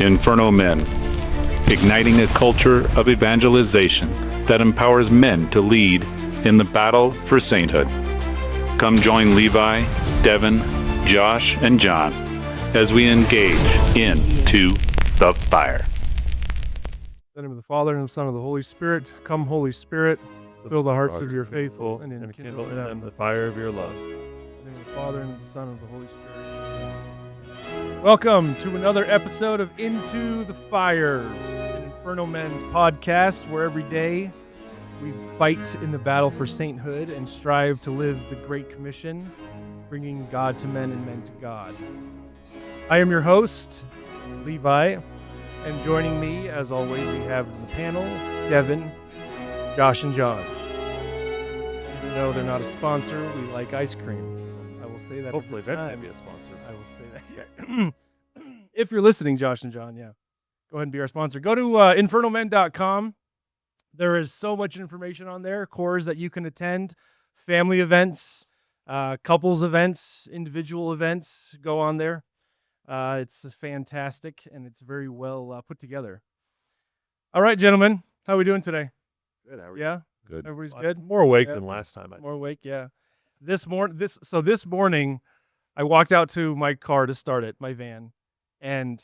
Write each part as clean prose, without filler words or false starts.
Inferno Men, igniting a culture of evangelization that empowers men to lead in the battle for sainthood. Come join Levi, Devyn, Josh, and John as we engage into the fire. In the name of the Father, and of the Son, and of the Holy Spirit. Come, Holy Spirit, fill the hearts of your faithful, and enkindle in them the fire of your love. In the name of the Father, and of the Son, and of the Holy Spirit. Welcome to another episode of Into the Fire, an Inferno Men's podcast, where every day we fight in the battle for sainthood and strive to live the Great Commission, bringing God to men and men to God. I am your host, Levi, and joining me, as always, we have the panel, Devyn, Josh, and John. Even though they're not a sponsor, we like ice cream. I will say that. Hopefully that can be a sponsor. I will say that. Yeah. If you're listening, Josh and John, yeah, go ahead and be our sponsor. Go to infernomen.com. There is so much information on there, cores that you can attend, family events, couples events, individual events. Go on there. It's fantastic, and it's very well put together. All right, gentlemen, how are we doing today? Good. How are you? Yeah, Good. everybody's good. More awake Yeah. than last time. More awake, yeah. This morning, I walked out to my car to start it, my van, and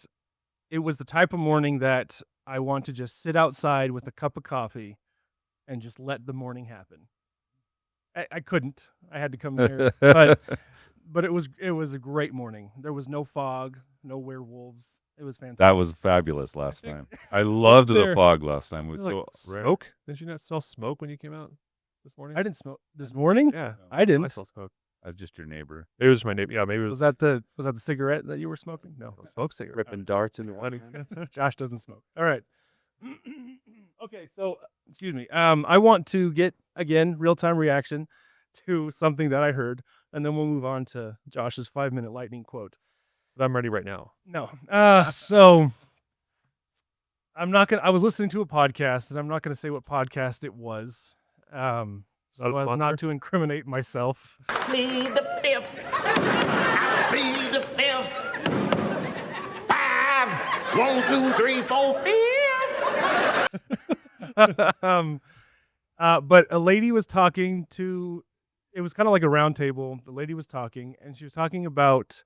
it was the type of morning that I want to just sit outside with a cup of coffee and just let the morning happen. I couldn't. I had to come here, but it was a great morning. There was no fog, no werewolves. It was fantastic. That was fabulous last time. I loved the there- fog last time. It was Like so rare. smoke? Did you not smell smoke when you came out this morning? I didn't smoke this morning. Yeah, I didn't. I smell smoke. That's just your neighbor. Maybe it was my neighbor. Yeah, maybe it Was was that the cigarette that you were smoking? No. smoke cigarette. Ripping darts in the water. Josh doesn't smoke. All right. Okay, so excuse me. I want to get again real-time reaction to something that I heard, and then we'll move on to Josh's 5-minute lightning quote. But I'm ready right now. No. So I'm not gonna. I was listening to a podcast, and I'm not gonna say what podcast it was. So as sponsor? not to incriminate myself. Plead the fifth. I plead the fifth. 5, 1, 2, 3, 4, 5. But a lady was talking to. It was kind of like a round table. The lady was talking, and she was talking about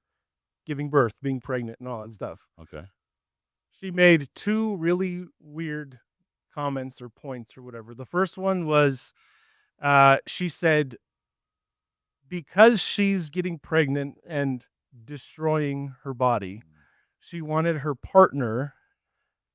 giving birth, being pregnant, and all that stuff. Okay. She made two really weird comments or points or whatever. The first one was, she said, because she's getting pregnant and destroying her body, she wanted her partner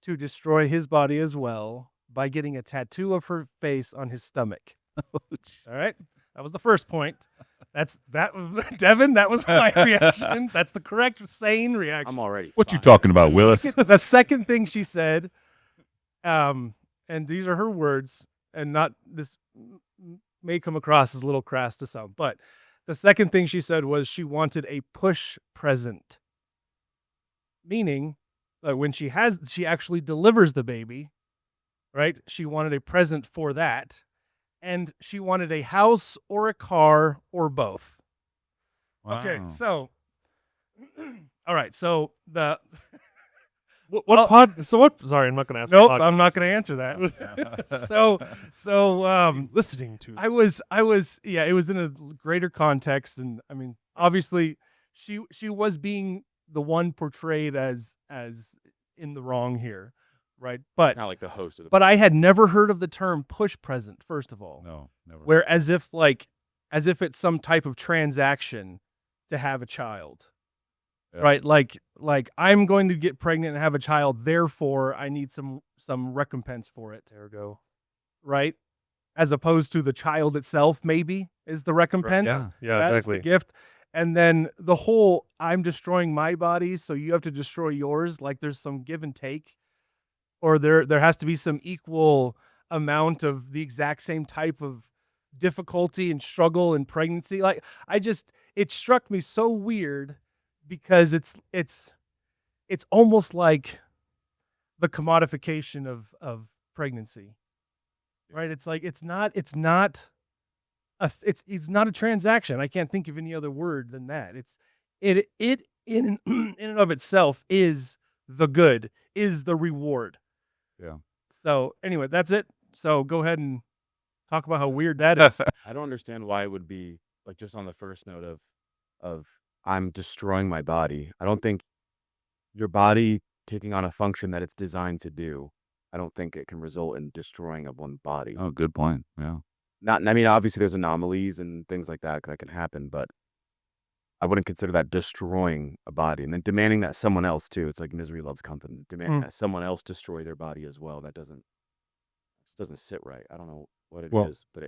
to destroy his body as well by getting a tattoo of her face on his stomach. All right? That was the first point. Devyn, that was my reaction. That's the correct, sane reaction. I'm already. What you fired. talking about, Willis? The second thing she said, and these are her words, and not this may come across as a little crass to some, but the second thing she said was she wanted a push present, meaning when she actually delivers the baby, right? She wanted a present for that, and she wanted a house or a car or both. Okay, Wow. so all right, so the. So what? Sorry, I'm not going to ask. Nope, what I'm not podcast going to answer that. so listening to. I was yeah, it was in a greater context, and I mean, obviously, she was being the one portrayed as in the wrong here, right? But Not like the host of the. I had never heard of the term push present. First of all, No, never. where as if it's some type of transaction to have a child. Yeah. Right, like I'm going to get pregnant and have a child, therefore I need some recompense for it. There we go. Right, as opposed to the child itself, maybe is the recompense. Yeah, That's exactly. the gift, and then the whole I'm destroying my body, so you have to destroy yours. Like there's some give and take, or there has to be some equal amount of the exact same type of difficulty and struggle and pregnancy. Like it struck me so weird. Because it's almost like the commodification of pregnancy, right? It's like it's not a transaction. I can't think of any other word than that. It in and of itself is the good is the reward. Yeah. So anyway, that's it. So go ahead and talk about how weird that is. I don't understand why it would be like just on the first note of I'm destroying my body. I don't think your body taking on a function that it's designed to do. I don't think it can result in destroying of one body. Oh, good point. Yeah. I mean, obviously there's anomalies and things like that can happen, but I wouldn't consider that destroying a body. And then demanding that someone else too. It's like misery loves company. Demanding that someone else destroy their body as well. That doesn't sit right. I don't know what it is, but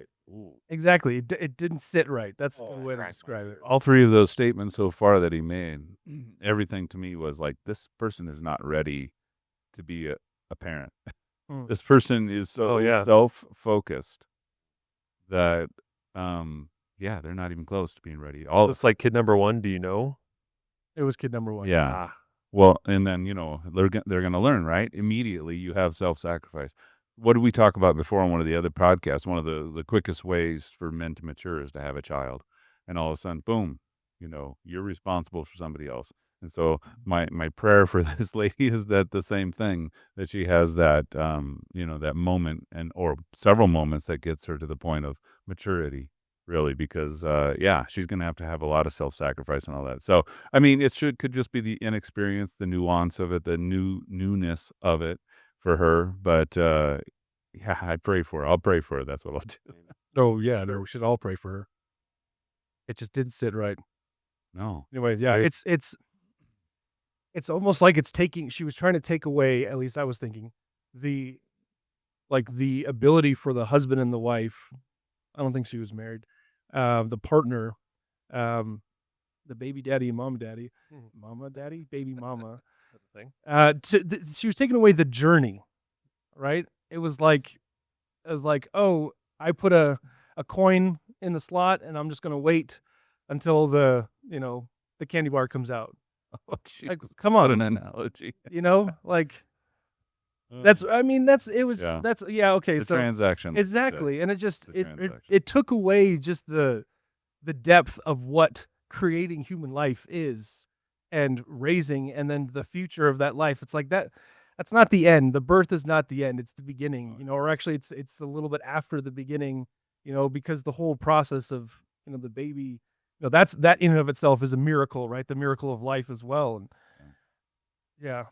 Exactly. It didn't sit right. That's a good way to describe it. All three of those statements so far that he made, everything to me was like, this person is not ready to be a parent. This person is so self-focused that, they're not even close to being ready. It's like kid number 1. Do you know? It was kid number 1. Yeah. Well, and then, they're going to learn, right? Immediately you have self-sacrifice. What did we talk about before on one of the other podcasts? One of the quickest ways for men to mature is to have a child. And all of a sudden, boom, you're responsible for somebody else. And so my prayer for this lady is that the same thing, that she has that, that moment or several moments that gets her to the point of maturity, really, because, she's going to have a lot of self-sacrifice and all that. So, I mean, could just be the inexperience, the nuance of it, the newness of it for her. But, I pray for her. I'll pray for her. That's what I'll do. Oh, yeah, no, we should all pray for her. It just didn't sit right. No. Anyways, yeah, it's almost like she was trying to take away, at least I was thinking, the ability for the husband and the wife. I don't think she was married. The partner, the baby daddy and mama daddy, baby mama. She was taking away the journey, right? It was like, oh, I put a coin in the slot and I'm just going to wait until the candy bar comes out. Oh, geez. Like, come on. What an analogy. Okay. It's So transaction. exactly. And it took away just the depth of what creating human life is and raising, and then the future of that life. It's like that's not the end. The birth is not the end. It's the beginning, or actually it's a little bit after the beginning, because the whole process of, the baby, that in and of itself is a miracle, right? The miracle of life as well. And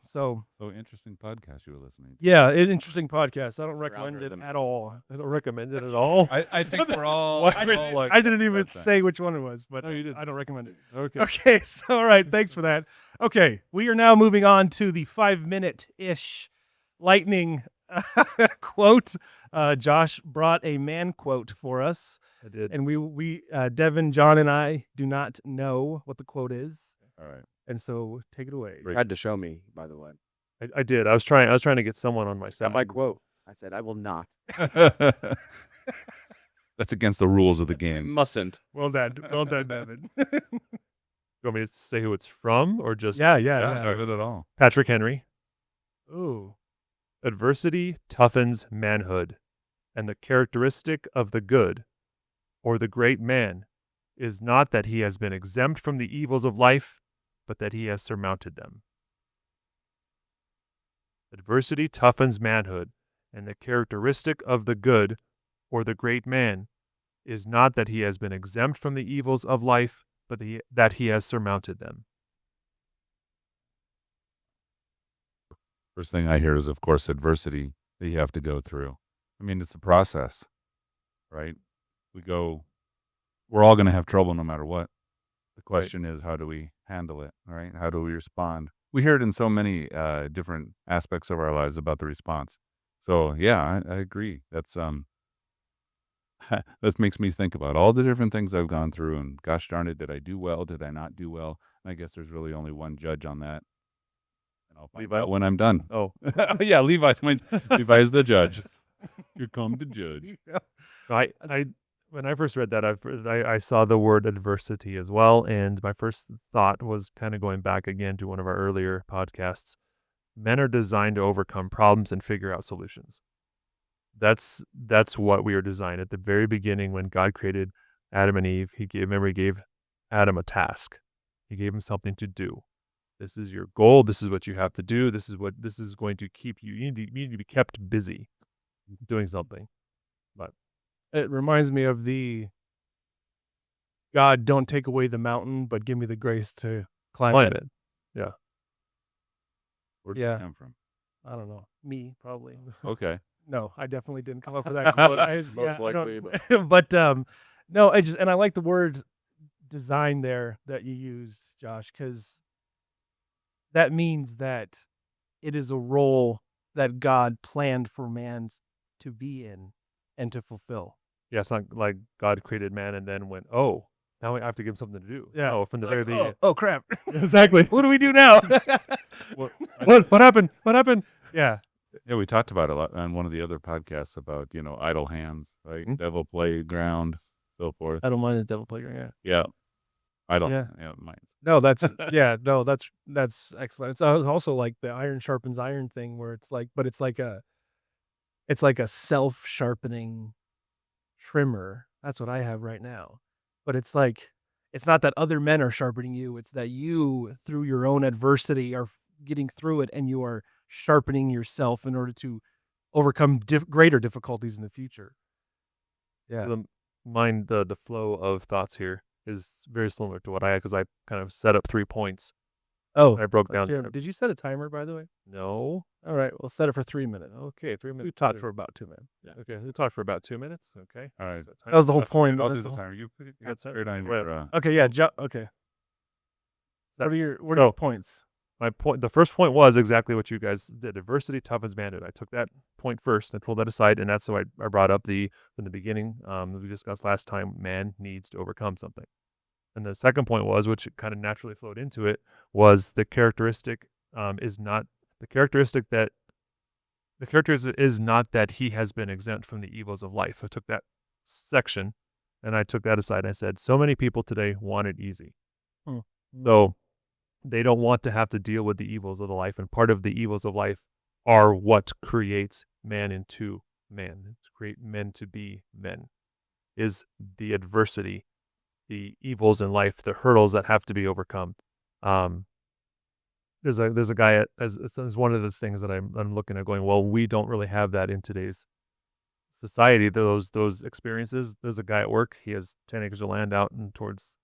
so interesting podcast you were listening to. Yeah, an interesting podcast. I don't recommend it at all. I don't recommend it at all. I think we're all. I didn't even say which one it was, but you didn't. I don't recommend it. Okay. So all right, thanks for that. Okay, we are now moving on to the 5-minute-ish lightning quote. Josh brought a man quote for us. I did. And we Devyn, John, and I do not know what the quote is. All right. And so take it away. You had to show me, by the way. I did. I was trying to get someone on my side. Not my quote. I said I will not. That's against the rules of the I game. mustn't. Well done, Devyn. You want me to say who it's from, or just Yeah. Not good at all. Patrick Henry? Ooh. Adversity toughens manhood, and the characteristic of the good, or the great man, is not that he has been exempt from the evils of life, but that he has surmounted them. Adversity toughens manhood, and the characteristic of the good, or the great man, is not that he has been exempt from the evils of life, but that he has surmounted them. First thing I hear is, of course, adversity that you have to go through. I mean, it's a process, right? We're all going to have trouble no matter what. The question is, how do we handle it, right? How do we respond? We hear it in so many different aspects of our lives about the response. So, yeah, I agree. That's that makes me think about all the different things I've gone through, and gosh darn it, did I do well? Did I not do well? And I guess there's really only one judge on that. And I'll find out when I'm done. Oh, yeah, Levi is the judge. You come to judge. When I first read that, I saw the word adversity as well, and my first thought was kind of going back again to one of our earlier podcasts. Men are designed to overcome problems and figure out solutions. That's what we were designed at the very beginning when God created Adam and Eve. He gave Adam a task. He gave him something to do. This is your goal. This is what you have to do. This is going to keep you. You need to be kept busy doing something. It reminds me of the God, don't take away the mountain, but give me the grace to climb Climb it. it. Yeah. Where did Yeah. that come from? I don't know. Me, probably. Okay. No, I definitely didn't come up with that quote. Most likely, but no, I like the word design there that you use, Josh, because that means that it is a role that God planned for man to be in and to fulfill. Yeah, it's not like God created man and then went, oh, now I have to give him something to do. Yeah. Oh, from the very beginning. Oh crap! Exactly. What do we do now? What happened? What happened? Yeah. Yeah, we talked about it a lot on one of the other podcasts about, idle hands, right? Mhm. Devil playground, so forth. I don't mind the devil playground. Yeah. Yeah. Idle. Yeah. Yeah, mine. No, that's that's excellent. It's also like the iron sharpens iron thing, where it's like a self sharpening trimmer. That's what I have right now. But it's like, it's not that other men are sharpening you. It's that you, through your own adversity, are getting through it, and you are sharpening yourself in order to overcome greater difficulties in the future. Yeah. The flow of thoughts here is very similar to what I had, because I kind of set up 3 points. Oh, I broke down. Did you set a timer, by the way? No. All right, we'll set it for 3 minutes. Okay, 3 minutes. We talked for about 2 minutes. Yeah. Okay, we talked for about 2 minutes. Okay. All right. So That was the whole point. I'll do That's the the whole- timer. You put it got straight on Right. your, Okay, yeah, okay. What are your points? My point, the first point was exactly what you guys did. Adversity toughens manhood. I took that point first and pulled that aside, and that's why I brought up from the beginning, we discussed last time, man needs to overcome something. And the second point was, which kind of naturally flowed into it, was the characteristic is not that he has been exempt from the evils of life. I took that section and I took that aside and I said, so many people today want it easy. So they don't want to have to deal with the evils of the life. And part of the evils of life are what creates man into man, to create men to be men, is the adversity, the evils in life, the hurdles that have to be overcome. There's a guy as one of the things that I'm looking at going, well, we don't really have that in today's society. Those experiences. There's a guy at work. He has 10 acres of land out and towards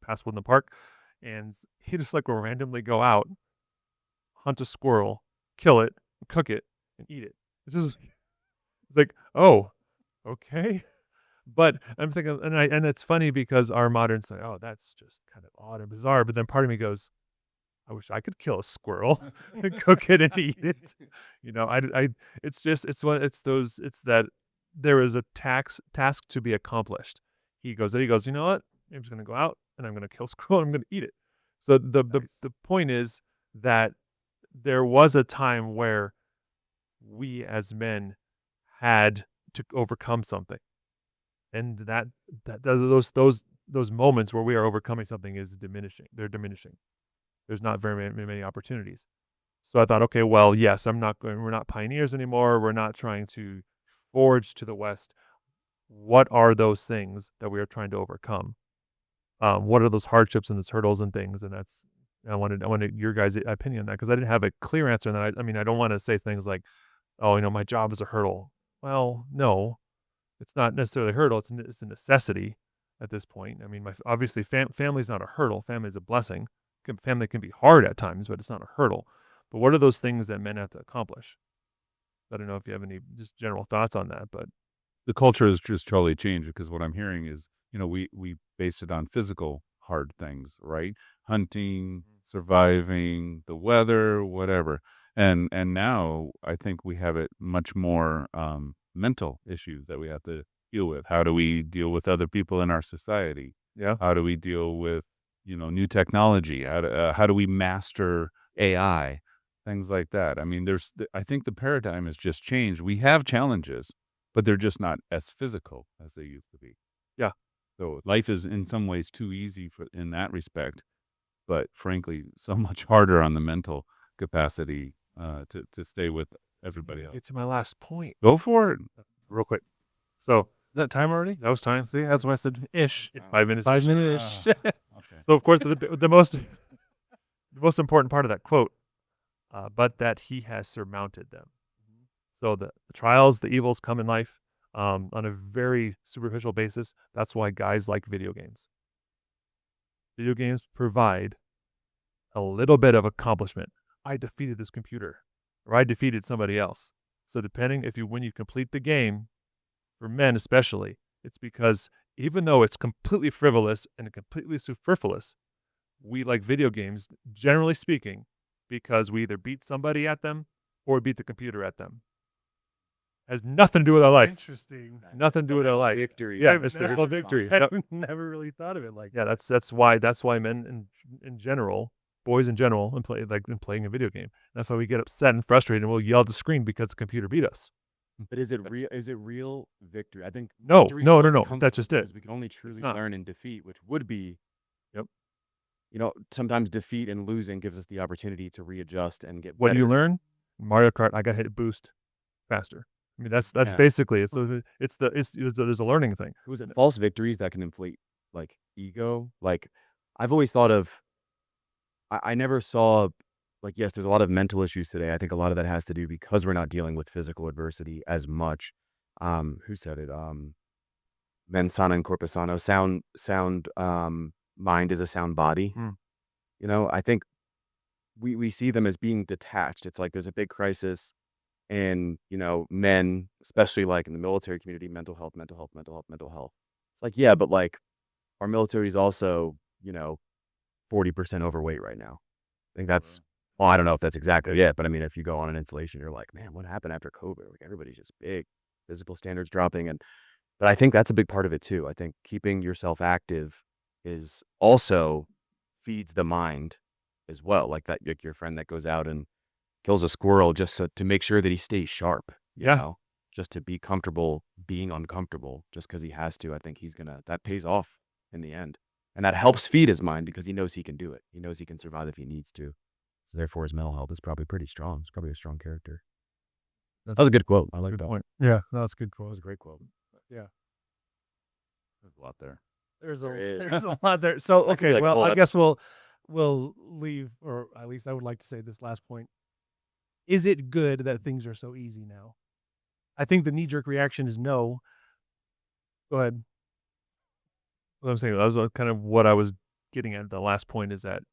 past Woodland Park, and he just will randomly go out, hunt a squirrel, kill it, cook it, and eat it. It's just like, oh, okay. But I'm thinking, and it's funny because our moderns say, oh, that's just kind of odd and bizarre. But then part of me goes, I wish I could kill a squirrel and cook it and eat it. It's that there is a task to be accomplished. He goes, you know what? I'm just going to go out and I'm going to kill a squirrel and I'm going to eat it. So the point is that there was a time where we as men had to overcome something. And that those moments where we are overcoming something is diminishing. They're diminishing. There's not very many opportunities. So I thought, okay, well, yes, we're not pioneers anymore. We're not trying to forge to the West. What are those things that we are trying to overcome? What are those hardships and those hurdles and things? And I wanted your guys' opinion on that, because I didn't have a clear answer. And I don't want to say things like, oh, my job is a hurdle. Well, no. It's not necessarily a hurdle. It's a necessity at this point. Obviously, family's not a hurdle. Family is a blessing. Family can be hard at times, but it's not a hurdle. But what are those things that men have to accomplish? I don't know if you have any just general thoughts on that, but the culture has just totally changed, because what I'm hearing is, we base it on physical hard things, right? Hunting, surviving, the weather, whatever. And now I think we have it much more mental issues that we have to deal with. How do we deal with other people in our society? yeah. How do we deal with, new technology? How do we master AI? Things like that. I think the paradigm has just changed. We have challenges, but they're just not as physical as they used to be. Yeah. So life is in some ways too easy in that respect, but frankly, so much harder on the mental capacity to stay with everybody else. Get to my last point. Go for it. Real quick. So Is that time already? that was time. See, that's why I said ish. 5 minutes. 5 minutes. Okay. So of course the most the most important part of that quote, but that he has surmounted them. So the trials, the evils come in life on a very superficial basis. That's why guys like video games. Video games provide a little bit of accomplishment. I defeated this computer, or I defeated somebody else. So depending when you complete the game, for men especially, it's because even though it's completely frivolous and completely superfluous, we like video games, generally speaking, because we either beat somebody at them or beat the computer at them. Has nothing to do with our life. Interesting. Nothing to do with our life. Victory. Yeah, I've it's the never- real victory. I've Yep. never really thought of it like Yeah, that's why men in general, boys in general, and playing a video game. That's why we get upset and frustrated and we'll yell at the screen because the computer beat us. But is it real? Is it real victory? I think No, victory no. does come That's from just it. because we can only truly not. learn in defeat, which would be. Yep. Sometimes defeat and losing gives us the opportunity to readjust and get What do you better. learn? Mario Kart, I got hit boost faster. I mean, that's Yeah. basically it. So there's a learning thing. Was it false victories that can inflate like ego? Like I've always thought of. I never saw. Like, yes, there's a lot of mental issues today. I think a lot of that has to do because we're not dealing with physical adversity as much. Who said it? Mens sana in corpus sano. Sound mind is a sound body. Hmm. I think we see them as being detached. It's like there's a big crisis and, men, especially like in the military community, mental health. It's like, yeah, but like our military is also, 40% overweight right now. I think that's, well, I don't know if that's exactly it, but I mean, if you go on an installation, you're like, man, what happened after COVID? Like everybody's just big, physical standards dropping. But I think that's a big part of it too. I think keeping yourself active is also feeds the mind as well. Like your friend that goes out and kills a squirrel just to make sure that he stays sharp, just to be comfortable being uncomfortable just because he has to. I think that pays off in the end. And that helps feed his mind because he knows he can do it. He knows he can survive if he needs to. So therefore, his mental health is probably pretty strong. It's probably a strong character. That was a good quote. I like that. Point. Yeah, that's a good That quote. was a great quote. Yeah. There's a lot there. There's There is. there's a lot there. So That could be okay, like a well, whole I guess we'll leave, or at least I would like to say this last point. Is it good that things are so easy now? I think the knee-jerk reaction is no. Go ahead. What I'm saying, that was kind of what I was getting at. The last point is that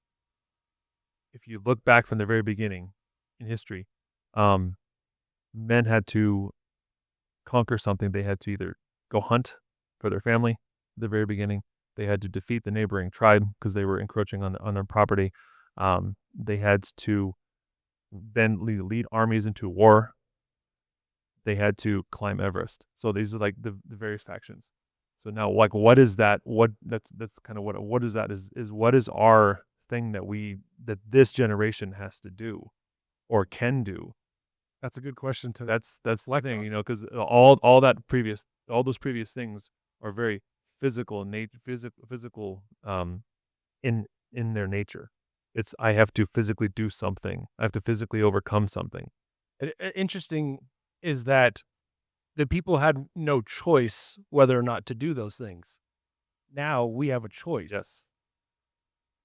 if you look back from the very beginning in history, men had to conquer something. They had to either go hunt for their family at the very beginning. They had to defeat the neighboring tribe because they were encroaching on their property. They had to then lead armies into war. They had to climb Everest. So these are like the various factions. So now, like, what is that? That's kind of what is that? Is what is our thing that this generation has to do, or can do? That's a good question to That's the thing, because all those previous things are very physical in their nature. It's I have to physically do something. I have to physically overcome something. Interesting is that the people had no choice whether or not to do those things. Now we have a choice. Yes.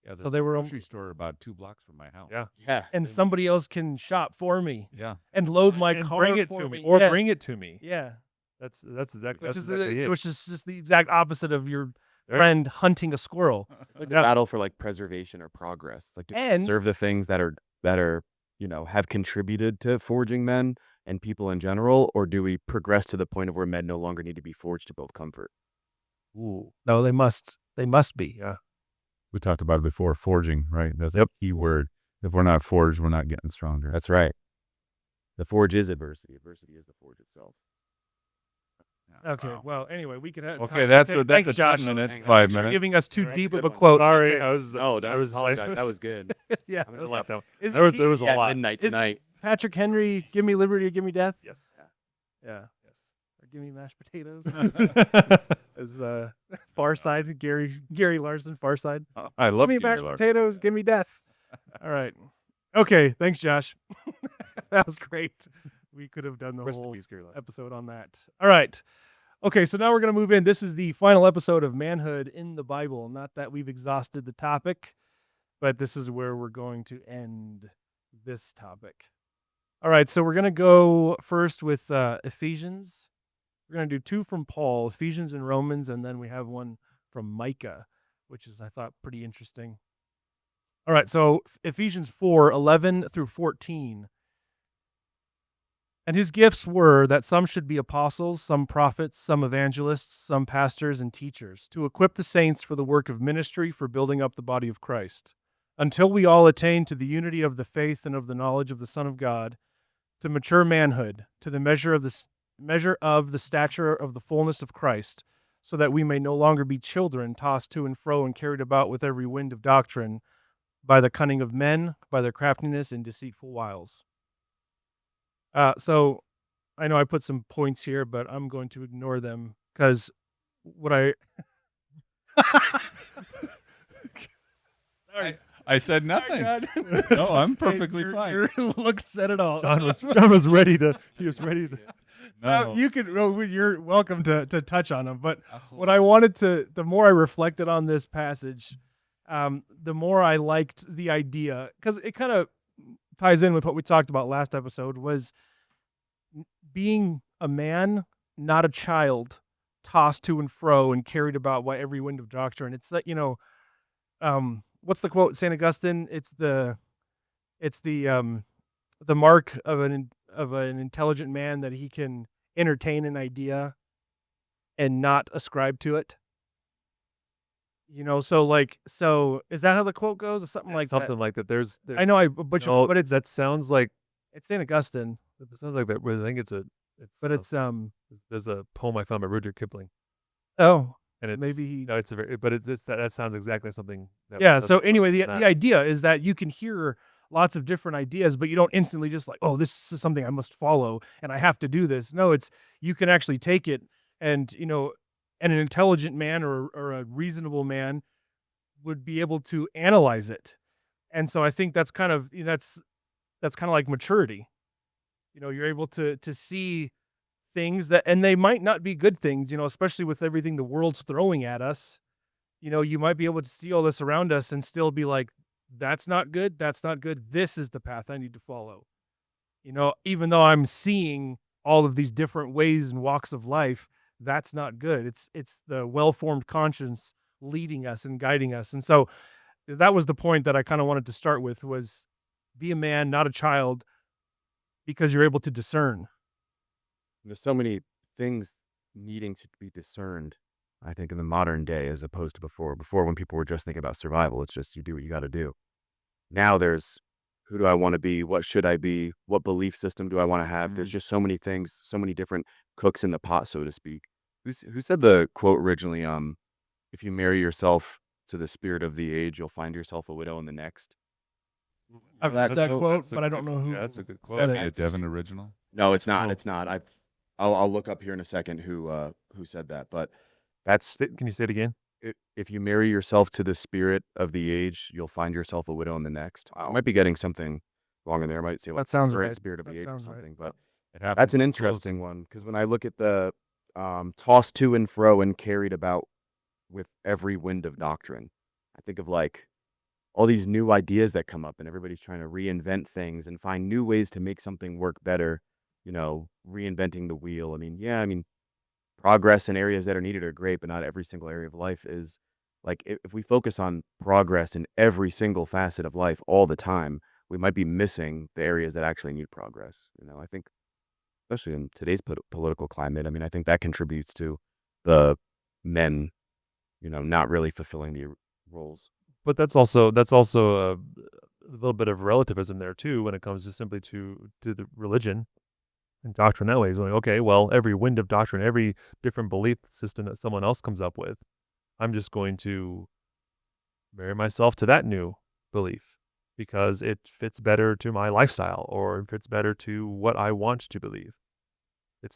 Yeah, So they were grocery store about 2 blocks from my house. Yeah. Yeah. and somebody else can shop for me Yeah. and load my And car bring it for to me. or Yeah. bring it to me. Yeah. That's exactly Which that's is exactly it. which is just the exact opposite of your Right. friend hunting a squirrel. It's like the Yeah. battle for like preservation or progress. Like to And- serve the things that are have contributed to forging men and people in general, or do we progress to the point of where men no longer need to be forged to build comfort? Ooh. No, they must be. Yeah. We talked about it before, forging, right? That's a key word. If we're not forged, we're not getting stronger. That's right. The forge is adversity. Adversity is the forge itself. Okay. Wow. Well, anyway, we could have Okay, time. that's Thanks, a Josh. 10-minute, Thanks. 5 For minutes. giving us too That's a deep good of a one. quote. Sorry, Okay. I was No, I was apologize. That was good. Yeah. I'm I gonna like let that one. Is There was he- a at lot. midnight Is- tonight. Patrick Henry, give me liberty or give me death. Yes. Yeah. Yes. Or give me mashed potatoes. As Far Side, Gary Larson, Far Side. I love Give me Gary mashed Larson. potatoes, give me death. All right. Okay, thanks, Josh. That was great. We could have done the Rest in whole peace, Gary Larson. episode on that. All right. Okay, so now we're going to move in. This is the final episode of Manhood in the Bible. Not that we've exhausted the topic, but this is where we're going to end this topic. All right, so we're going to go first with Ephesians. We're going to do 2 from Paul, Ephesians and Romans, and then we have one from Micah, which is, I thought, pretty interesting. All right, so Ephesians 4:11 through 14. And his gifts were that some should be apostles, some prophets, some evangelists, some pastors and teachers, to equip the saints for the work of ministry, for building up the body of Christ, until we all attain to the unity of the faith and of the knowledge of the Son of God, to mature manhood, to the measure of the stature of the fullness of Christ, so that we may no longer be children, tossed to and fro and carried about with every wind of doctrine, by the cunning of men, by their craftiness and deceitful wiles. So I know I put some points here, but I'm going to ignore them because what Sorry. I said nothing. No, I'm perfectly fine. Your look said it all. John was ready to. He was ready to. So you can. You're welcome to touch on them. But Absolutely. what I wanted to, the more I reflected on this passage, the more I liked the idea, because it kind of ties in with what we talked about last episode, was being a man, not a child, tossed to and fro and carried about by every wind of doctrine. It's like, what's the quote, St. Augustine? It's the mark of an intelligent man that he can entertain an idea and not ascribe to it. So is that how the quote goes, or something like that? Something like that. There's I know I butchered, no, but that sounds like it's St. Augustine. it sounds like that. I think it's there's a poem I found by Rudyard Kipling, oh, and it's maybe he. no, it's a very, but that sounds exactly something. Yeah. So anyway, the idea is that you can hear lots of different ideas, but you don't instantly just like, oh, this is something I must follow and I have to do this. No, it's, you can actually take it and, and an intelligent man or a reasonable man would be able to analyze it. And so I think that's kind of like maturity. You're able to see things that, and they might not be good things, especially with everything the world's throwing at us. You might be able to see all this around us and still be like, that's not good. That's not good. This is the path I need to follow. Even though I'm seeing all of these different ways and walks of life, that's not good. It's the well-formed conscience leading us and guiding us. And so that was the point that I kind of wanted to start with, was be a man, not a child, because you're able to discern. There's so many things needing to be discerned, I think, in the modern day as opposed to before. Before, when people were just thinking about survival, it's just you do what you got to do. Now there's, who do I want to be? What should I be? What belief system do I want to have? There's just so many things, so many different cooks in the pot, so to speak. Who said the quote originally? If you marry yourself to the spirit of the age, you'll find yourself a widow in the next. I've heard that quote, that's a but I good- don't know who. Yeah, that's a good quote. said A it. Devyn original. No, it's not. Oh. It's not. I'll look up here in a second who said that. But that's, Can you say it again? if you marry yourself to the spirit of the age, you'll find yourself a widow in the next. I might be getting something wrong in there. I might say That sounds current right. spirit of That the age or sounds right. something. But It happens. that's an interesting one, because when I look at the tossed to and fro and carried about with every wind of doctrine, I think of like all these new ideas that come up, and everybody's trying to reinvent things and find new ways to make something work better, reinventing the wheel. I mean, progress in areas that are needed are great, but not every single area of life is like, if we focus on progress in every single facet of life all the time, we might be missing the areas that actually need progress. I think, especially in today's political climate, I think that contributes to the men, not really fulfilling the roles. But that's also a little bit of relativism there too, when it comes to simply to the religion and doctrine that way. It's like, okay, well, every wind of doctrine, every different belief system that someone else comes up with, I'm just going to marry myself to that new belief because it fits better to my lifestyle, or it fits better to what I want to believe.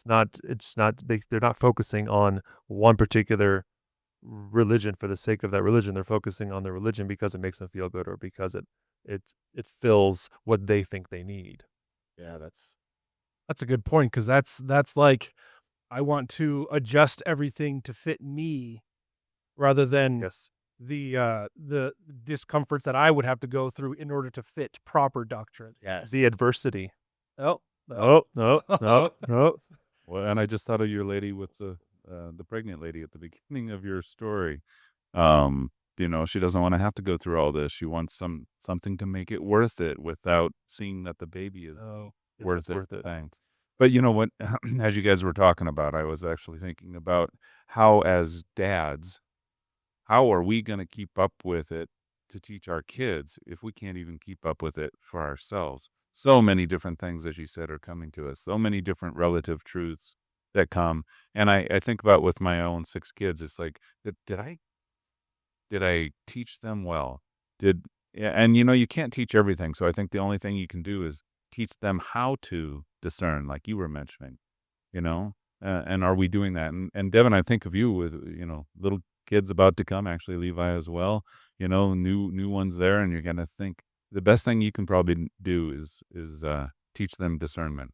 They're not focusing on one particular religion for the sake of that religion. They're focusing on the religion because it makes them feel good, or because it fills what they think they need. Yeah, that's That's a good point, because that's like, I want to adjust everything to fit me, rather than Yes. the discomforts that I would have to go through in order to fit proper doctrine. Yes. The adversity. Oh, No, no, no, no. Well, and I just thought of your lady with the pregnant lady at the beginning of your story. She doesn't want to have to go through all this. She wants something to make it worth it without seeing that the baby is It's worth it. worth it. Thanks. But you know what? As you guys were talking about, I was actually thinking about how, as dads, how are we going to keep up with it to teach our kids if we can't even keep up with it for ourselves? So many different things, as you said, are coming to us. So many different relative truths that come. And I think about with my own 6 kids, it's like, did I teach them well? And you can't teach everything. So I think the only thing you can do is teach them how to discern, like you were mentioning, and are we doing that? And Devyn, I think of you with, little kids about to come, actually Levi as well, new ones there. And you're going to think the best thing you can probably do is teach them discernment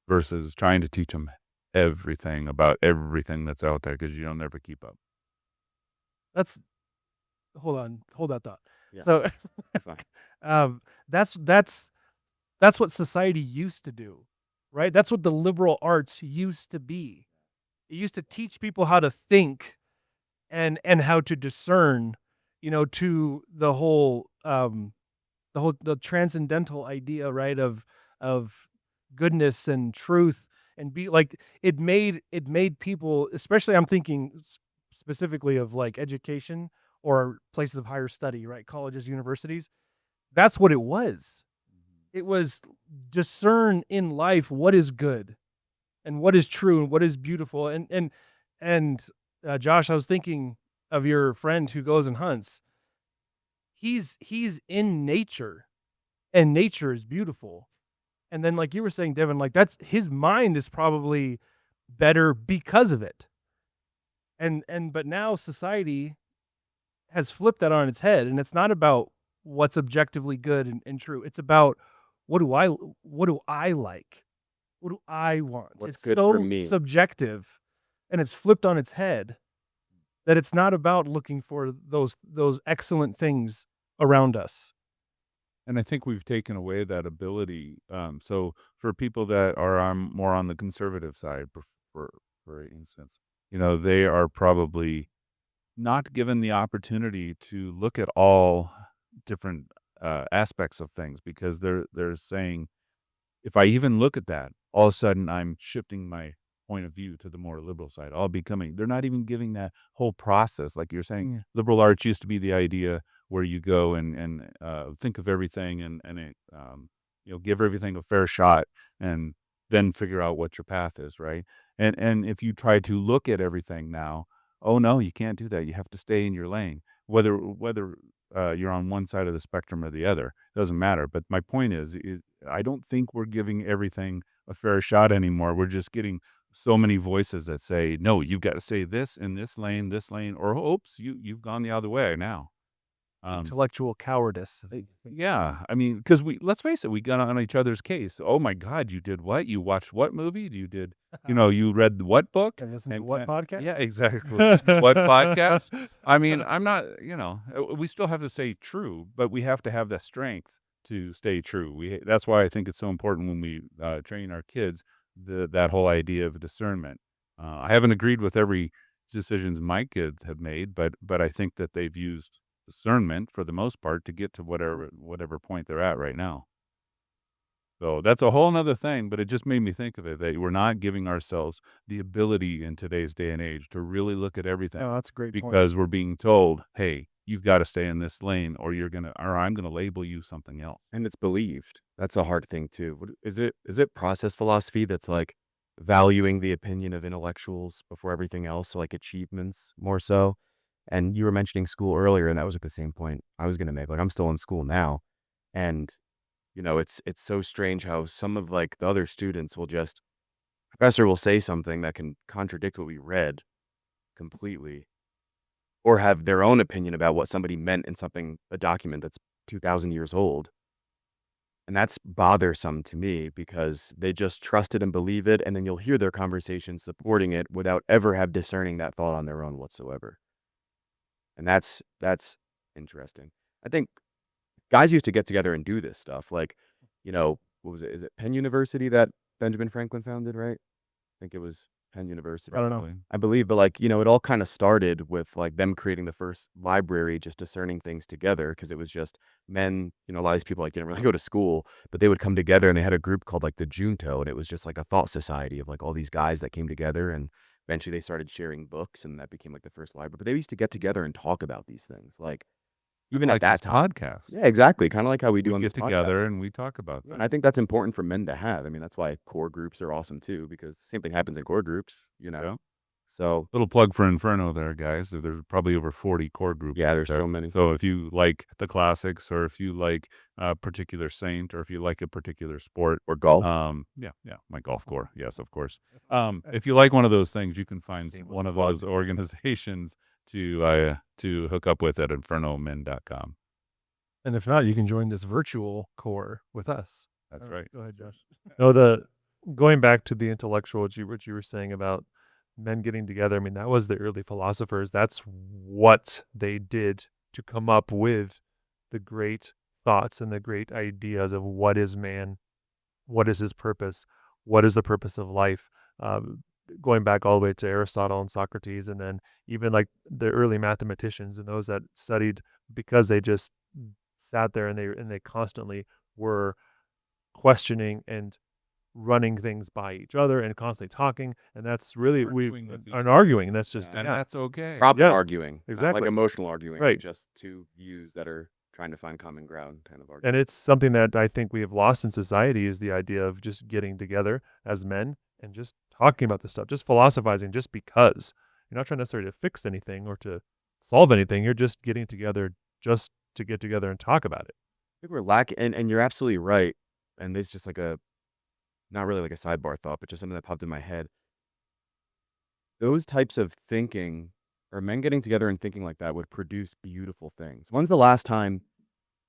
versus trying to teach them everything about everything that's out there, because you'll never keep up. Hold that thought. Yeah. So Fine. that's what society used to do, right? That's what the liberal arts used to be. It used to teach people how to think and how to discern, to the transcendental idea, right, of goodness and truth, and be like, it made people, especially I'm thinking specifically of like education or places of higher study, right, colleges, universities. That's what it was. It was discern in life what is good and what is true and what is beautiful. And Josh, I was thinking of your friend who goes and hunts. He's in nature, and nature is beautiful. And then, like you were saying, Devyn, like that's his mind is probably better because of it. But now society has flipped that on its head, and it's not about what's objectively good and true. It's about what do I like? What do I want? What's It's good so for me? subjective, and it's flipped on its head, that it's not about looking for those excellent things around us. And I think we've taken away that ability. So for people that are more on the conservative side, for instance, they are probably not given the opportunity to look at all different aspects of things, because they're saying, if I even look at that, all of a sudden I'm shifting my point of view to the more liberal side. They're not even giving that whole process. Like you're saying, liberal arts used to be the idea where you go and think of everything and give everything a fair shot, and then figure out what your path is, right? And if you try to look at everything now, oh no, you can't do that. You have to stay in your lane, whether you're on one side of the spectrum or the other. Doesn't matter. But my point is I don't think we're giving everything a fair shot anymore. We're just getting so many voices that say, no, you've got to say this in this lane, or oops, you've gone the other way now. Intellectual cowardice. Yeah, I mean, because let's face it, we got on each other's case. Oh my God, you did what? You watched what movie? You did, you read what book? And listen to what podcast? Yeah, exactly. What podcast? I mean, I'm not, we still have to stay true, but we have to have the strength to stay true. That's why I think it's so important when we train our kids, that whole idea of discernment. I haven't agreed with every decisions my kids have made, but I think that they've used discernment for the most part to get to whatever point they're at right now. So that's a whole nother thing, but it just made me think of it, that we're not giving ourselves the ability in today's day and age to really look at everything. Oh, that's a great point. Because we're being told, hey, you've got to stay in this lane, or I'm going to label you something else. And it's believed. That's a hard thing too. Is it process philosophy that's like valuing the opinion of intellectuals before everything else, so like achievements more so? And you were mentioning school earlier, and that was like the same point I was going to make. Like, I'm still in school now, and it's so strange how some of like the other students professor will say something that can contradict what we read completely, or have their own opinion about what somebody meant in a document that's 2,000 years old. And that's bothersome to me, because they just trust it and believe it, and then you'll hear their conversation supporting it without ever have discerning that thought on their own whatsoever. And that's interesting. I think guys used to get together and do this stuff. Like, what was it? Is it Penn University that Benjamin Franklin founded, right? I think it was Penn University. I don't know. Probably. I believe, but like, it all kind of started with like them creating the first library, just discerning things together, because it was just men, a lot of these people like didn't really go to school, but they would come together and they had a group called like the Junto, and it was just like a thought society of like all these guys that came together, and eventually they started sharing books, and that became like the first library. But they used to get together and talk about these things, like even Like at that this time. podcast. Yeah, exactly. Kind of like how we do We on get this together podcast. and we talk about Yeah, and that. I think that's important for men to have. I mean, that's why core groups are awesome too, because the same thing happens in core groups, Yeah. So Little plug for Inferno there, guys. There's probably over 40 core groups. yeah, out there's there. so many. So if you like the classics, or if you like a particular saint, or if you like a particular sport, Or golf. yeah, my golf core, yes, of course. If you like one of those things, you can find Shameless one of plug. those organizations to hook up with at infernomen.com. And if not, you can join this virtual core with us. That's right. Go ahead, Josh. No, going back to the intellectual, what you were saying about men getting together. I mean, that was the early philosophers. That's what they did to come up with the great thoughts and the great ideas of what is man, what is his purpose, what is the purpose of life. Going back all the way to Aristotle and Socrates, and then even like the early mathematicians and those that studied, because they just sat there and they constantly were questioning and running things by each other and constantly talking, and that's really Arguing with each and arguing. That's just And yeah, that's okay. Proper Yeah, arguing. Not exactly. like emotional arguing. Right. Just two views that are trying to find common ground kind of arguing. And it's something that I think we have lost in society, is the idea of just getting together as men and just talking about this stuff, just philosophizing, just because you're not trying necessarily to fix anything or to solve anything. You're just getting together just to get together and talk about it. I think we're lacking, and you're absolutely right. And this is just like not really like a sidebar thought, but just something that popped in my head. Those types of thinking, or men getting together and thinking like that, would produce beautiful things. When's the last time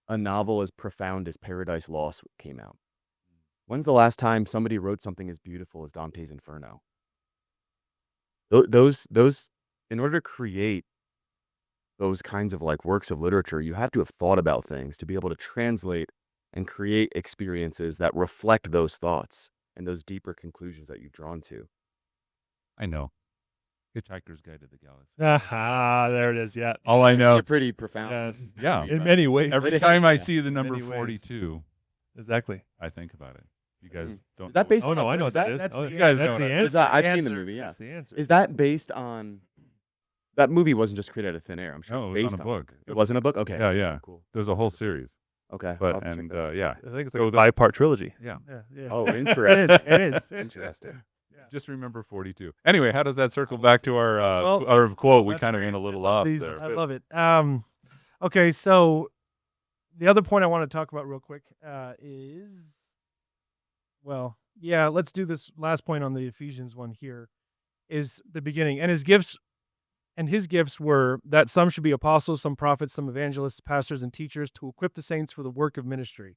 a novel as profound as Paradise Lost came out? When's the last time somebody wrote something as beautiful as Dante's Inferno? Those, in order to create those kinds of like works of literature, you have to have thought about things to be able to translate and create experiences that reflect those thoughts and those deeper conclusions that you've drawn to. I know. Hitchhiker's Guide to the Galaxy. There it is. Yeah. All I know. They're pretty profound. Yes. Yeah. In many ways. Every time I Yeah. see the number many ways. 42, Exactly. I think about it. You guys don't. Is that based Oh on no, a- I know is what that that- is. that's Oh, the you guys answer. know That's what I've seen the answer. movie, yeah. That's the answer. Is that based on... That movie wasn't just created out of thin air. I'm sure No, it's it was based on a book. something. It wasn't a book? Okay. Yeah, yeah. Cool. There's a whole series. Okay. I'll But have to check and that out. yeah, I think it's So like a the- 5-part trilogy. yeah. Yeah. Oh, It interesting. is. It is. Interesting. Just remember 42. Anyway, how does that circle back to our Well, our quote? We that's kind of great. went a little I love off these. there. I love it. Okay, so the other point I want to talk about real quick is, well, yeah, let's do this last point on the Ephesians one here, is the beginning. And his gifts were that some should be apostles, some prophets, some evangelists, pastors, and teachers, to equip the saints for the work of ministry,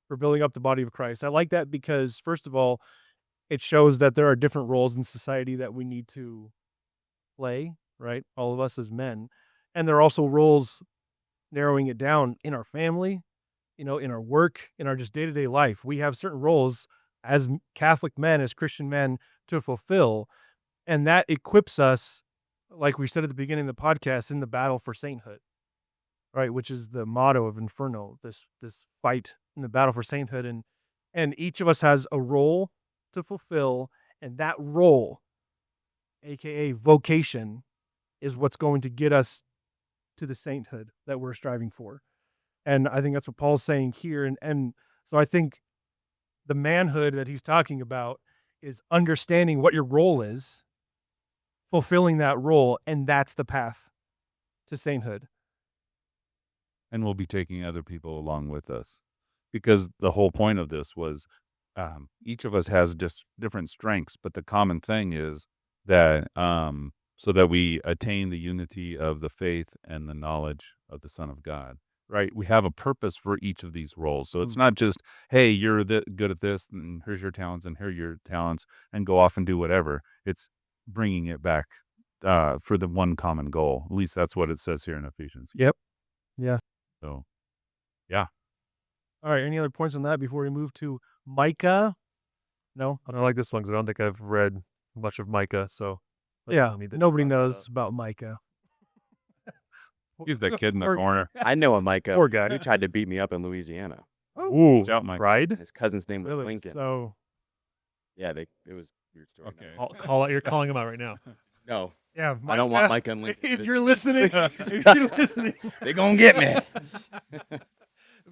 for building up the body of Christ. I like that because, first of all, it shows that there are different roles in society that we need to play, right? All of us as men. And there are also roles, narrowing it down, in our family, in our work, in our just day-to-day life. We have certain roles as Catholic men, as Christian men, to fulfill. And that equips us, like we said at the beginning of the podcast, in the battle for sainthood, right? Which is the motto of Inferno, this fight in the battle for sainthood. And each of us has a role to fulfill, and that role, aka vocation, is what's going to get us to the sainthood that we're striving for. And I think that's what Paul's saying here. And so I think the manhood that he's talking about is understanding what your role is, fulfilling that role, and that's the path to sainthood. And we'll be taking other people along with us, because the whole point of this was each of us has just different strengths, but the common thing is that so that we attain the unity of the faith and the knowledge of the Son of God. Right? We have a purpose for each of these roles. So it's not just, hey, you're good at this, and here's your talents, and here are your talents, and go off and do whatever. It's bringing it back for the one common goal. At least that's what it says here in Ephesians. Yep. Yeah. So, All right. Any other points on that before we move to Micah? No. I don't like this one because I don't think I've read much of Micah. So Yeah. need to Nobody talk about knows about Micah. he's the kid in the Or- corner. I know a Micah Poor guy. who tried to beat me up in Louisiana. Ooh, Watch out, Mike. pride. His cousin's name was Really? Lincoln. So Yeah, it was a weird story. Okay. You're calling him out right now. No, yeah, I don't want Micah and Lincoln. If you're listening, They're gonna get me.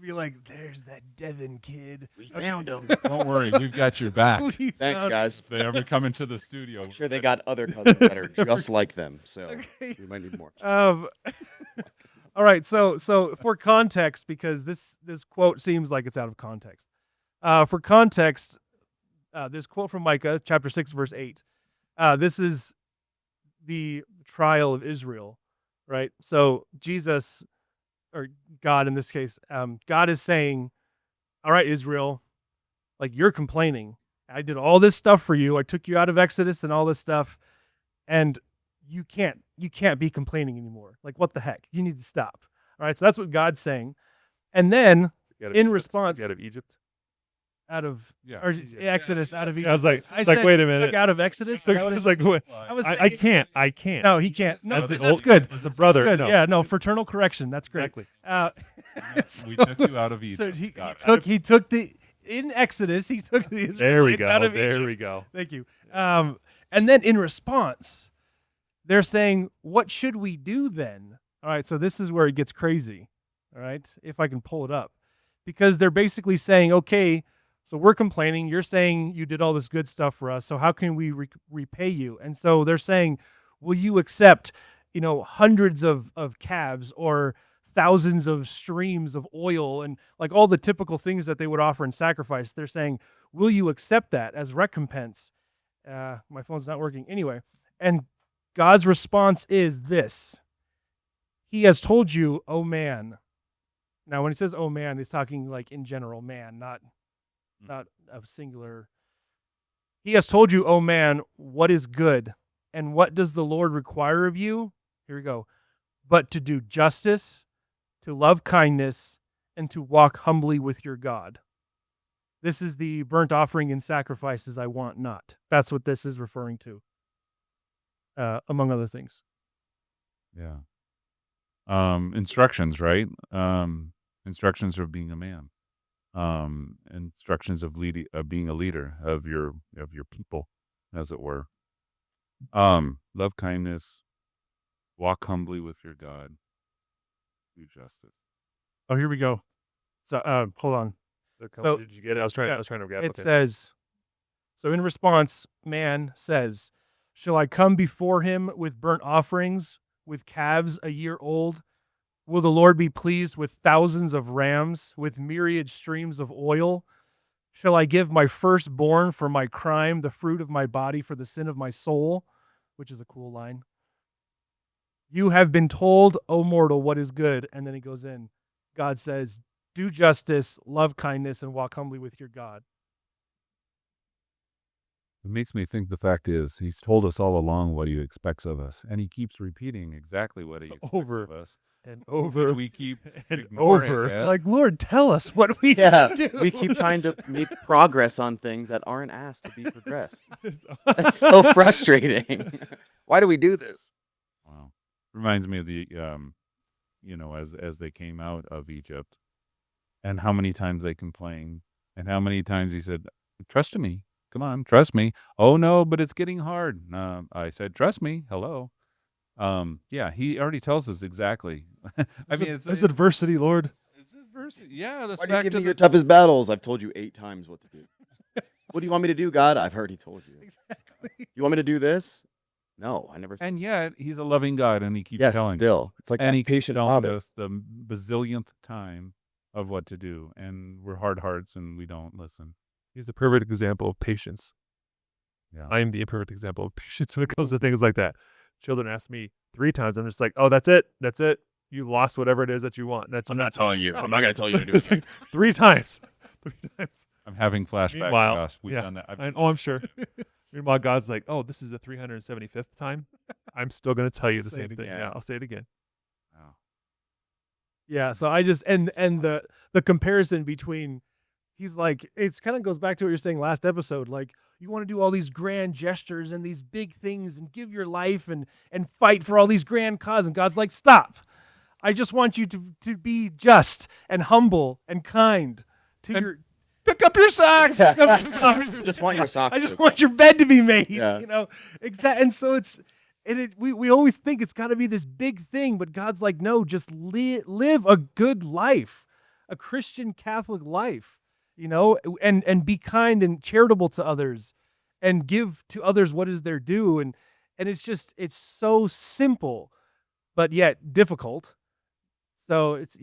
be like, "There's that Devyn kid. We found him. Don't worry, we've got your back. We Thanks, found- guys. If they ever come into the studio, I'm sure they got other cousins that are just like them, so Okay. we might need more. All right. So for context, because this quote seems like it's out of context. For context, this quote from Micah, chapter 6, verse 8. This is the trial of Israel, right? So Jesus, or God in this case, God is saying, all right, Israel, like you're complaining. I did all this stuff for you. I took you out of Exodus and all this stuff, and you can't be complaining anymore. Like, what the heck? You need to stop. All right, so that's what God's saying. And then in response, out of Egypt. out of Yeah. or Exodus, out of Egypt. I was like, I it's like, said, wait a it's minute. like out of Exodus. Is that what it It's like, wait, I was I thinking- can't. No, he can't. No, As the that's old- good. as the brother. That's good. No. Yeah, no, fraternal correction. That's great. Exactly. we took you out of So Egypt. he Got it. took the in Exodus. He took the Israelites There we go. out of There Egypt. we go. Thank you. And then in response, they're saying, "What should we do then?" All right, so this is where it gets crazy. All right, if I can pull it up, because they're basically saying, "Okay, so we're complaining. You're saying you did all this good stuff for us. So how can we repay you?" And so they're saying, "Will you accept, hundreds of calves or thousands of streams of oil and like all the typical things that they would offer in sacrifice?" They're saying, "Will you accept that as recompense?" My phone's not working anyway. And God's response is this: He has told you, oh man. Now, when he says, oh man, he's talking like in general, man, not a singular. He has told you, oh man, what is good. And what does the Lord require of you? Here we go. But to do justice, to love kindness, and to walk humbly with your God. This is the burnt offering and sacrifices I want not. That's what this is referring to, among other things. Yeah. Instructions, right? Instructions of being a man. Instructions of being a leader of your people, as it were. Love kindness, walk humbly with your God, do justice. Oh, here we go. So, hold on. So- did you get it? I was trying to grab It says, so in response, man says, shall I come before him with burnt offerings, with calves a year old? Will the Lord be pleased with thousands of rams, with myriad streams of oil? Shall I give my firstborn for my crime, the fruit of my body for the sin of my soul? Which is a cool line. You have been told, O mortal, what is good. And then he goes in. God says, do justice, love kindness, and walk humbly with your God. It makes me think the fact is he's told us all along what he expects of us, and he keeps repeating exactly what he expects Over of us. and over. We keep and ignoring over. it. Like, Lord, tell us what we Yeah, do. we keep trying to make progress on things that aren't asked to be progressed. That's so frustrating. Why do we do this? Wow. Reminds me of the, as they came out of Egypt, and how many times they complained, and how many times he said, trust in me. Come on, trust me. Oh, no, but it's getting hard. I said, trust me. Hello. Yeah, he already tells us exactly. I mean, it's adversity, Lord. adversity. Yeah, that's Why do you back give to me the your toughest battles? I've told you 8 times what to do. What do you want me to do, God? I've already told you. Exactly. You want me to do this? No, I never said. And yet, he's a loving God, and he keeps Yes, telling still. us. It's like And that he keeps patient telling father. us the bazillionth time of what to do, and we're hard hearts, and we don't listen. He's the perfect example of patience. Yeah. I am the imperfect example of patience when it comes to things like that. Children ask me 3 times. I'm just like, oh, that's it. That's it. You lost whatever it is that you want. That's I'm not telling you. I'm not going to tell you to do it. 3 times. 3 times. I'm having flashbacks, Meanwhile, Josh. We've yeah, done that. I'm sure. Meanwhile, God's like, oh, this is the 375th time. I'm still going to tell you the Say it same thing. again. Yeah, I'll say it again. Wow. Yeah, so I just and the comparison between he's like it's kind of goes back to what you're saying last episode. Like you want to do all these grand gestures and these big things and give your life and fight for all these grand causes. And God's like, stop. I just want you to be just and humble and kind to your pick up your socks. Pick up your socks. Just want your socks. I just want your bed to be made. Yeah. You know, exactly. And so we always think it's got to be this big thing, but God's like, no, just live a good life, a Christian Catholic life, you know, and be kind and charitable to others, and give to others what is their due, and it's so simple, but yet difficult. So it's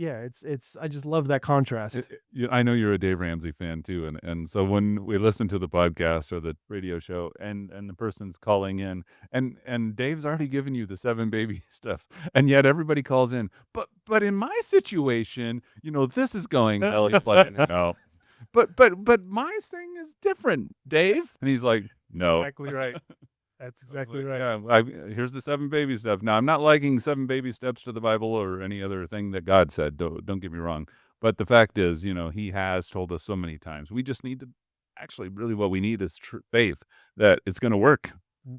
I just love that contrast. I know you're a Dave Ramsey fan too, and so when we listen to the podcast or the radio show, and the person's calling in, and Dave's already given you the 7 baby steps, and yet everybody calls in. But in my situation, this is going. He's like, no, but my thing is different, Dave, and he's like, no. Exactly right. That's exactly right. Yeah, here's the 7 baby steps. Now, I'm not liking 7 baby steps to the Bible or any other thing that God said. Don't get me wrong. But the fact is, he has told us so many times. We just need to, actually, really what we need is faith that it's going to work.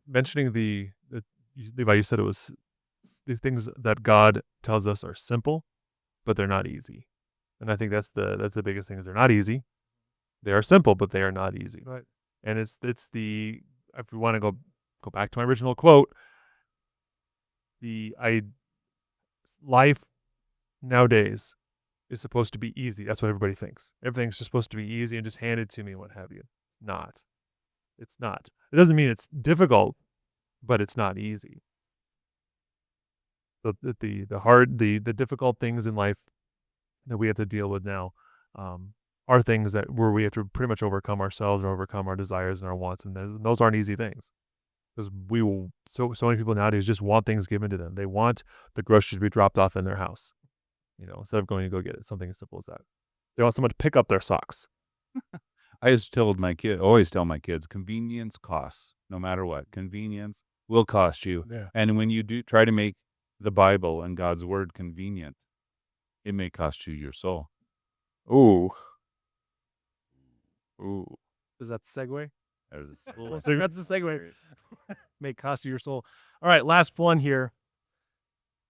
Mentioning Levi, you said it was the things that God tells us are simple, but they're not easy. And I think that's the biggest thing is they're not easy. They are simple, but they are not easy. Right. And it's if we want to go back to my original quote, life nowadays is supposed to be easy. That's what everybody thinks. Everything's just supposed to be easy and just handed to me and what have you. It's not. It doesn't mean it's difficult, but it's not easy. So the difficult things in life that we have to deal with now are things where we have to pretty much overcome ourselves and overcome our desires and our wants, and those aren't easy things. Because so many people nowadays just want things given to them. They want the groceries to be dropped off in their house, instead of going to go get it. Something as simple as that. They want someone to pick up their socks. I always tell my kids, convenience costs, no matter what. Convenience will cost you. Yeah. And when you do try to make the Bible and God's word convenient, it may cost you your soul. Ooh. Is that the segue? There's That's the segue. May cost you your soul. All right, last one here.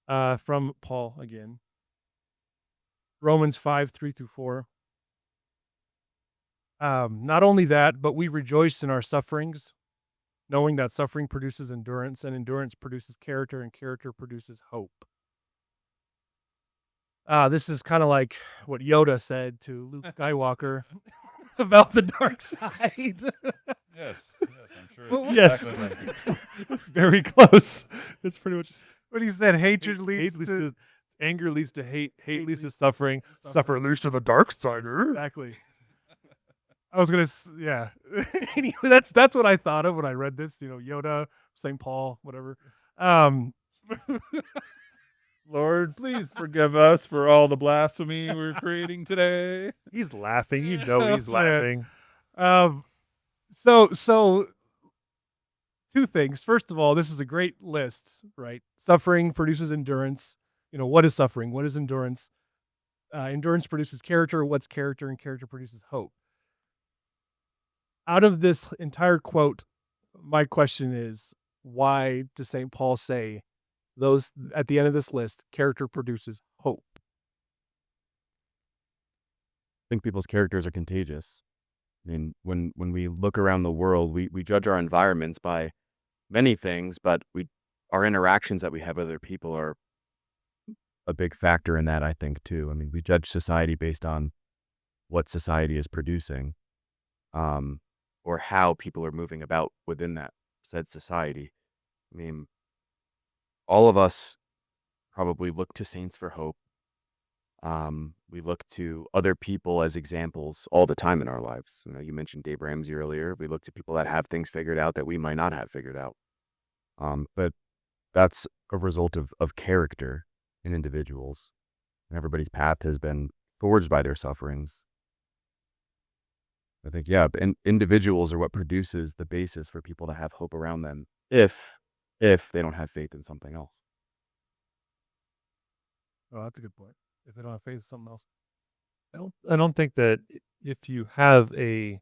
From Paul again. Romans 5:3-4. Not only that, but we rejoice in our sufferings, knowing that suffering produces endurance, and endurance produces character, and character produces hope. This is kind of like what Yoda said to Luke Skywalker about the dark side. Yes, I'm sure. Yes, it's very close. It's pretty much What he said, hatred leads hate to... anger leads to hate leads to suffering, suffer leads to the dark side. Exactly. I was gonna, yeah. Anyway, that's what I thought of when I read this. Yoda, St. Paul, whatever. Lord, please forgive us for all the blasphemy we're creating today. He's laughing. He's laughing. So 2 things. First of all, this is a great list, right? Suffering produces endurance. What is suffering? What is endurance? Endurance produces character. What's character? And character produces hope. Out of this entire quote, my question is, why does St. Paul say those at the end of this list, character produces hope? I think people's characters are contagious. I mean, when we look around the world, we judge our environments by many things, but our interactions that we have with other people are a big factor in that, I think, too. I mean, we judge society based on what society is producing, or how people are moving about within that said society. I mean, all of us probably look to saints for hope. We look to other people as examples all the time in our lives. You mentioned Dave Ramsey earlier. We look to people that have things figured out that we might not have figured out. But that's a result of character in individuals. And everybody's path has been forged by their sufferings. I think, individuals are what produces the basis for people to have hope around them if if they don't have faith in something else. Oh, that's a good point. If they don't have faith in something else. I don't think that if you have a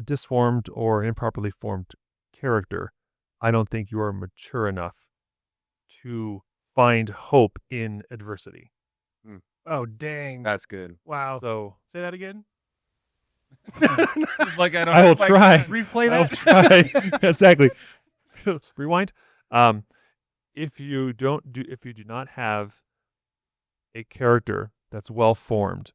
disformed or improperly formed character, I don't think you are mature enough to find hope in adversity. Oh, dang. That's good. Wow. So Say that again. It's like I don't I know will if I try. can. Replay I'll that. try. Exactly. Rewind. If you do not have a character that's well formed,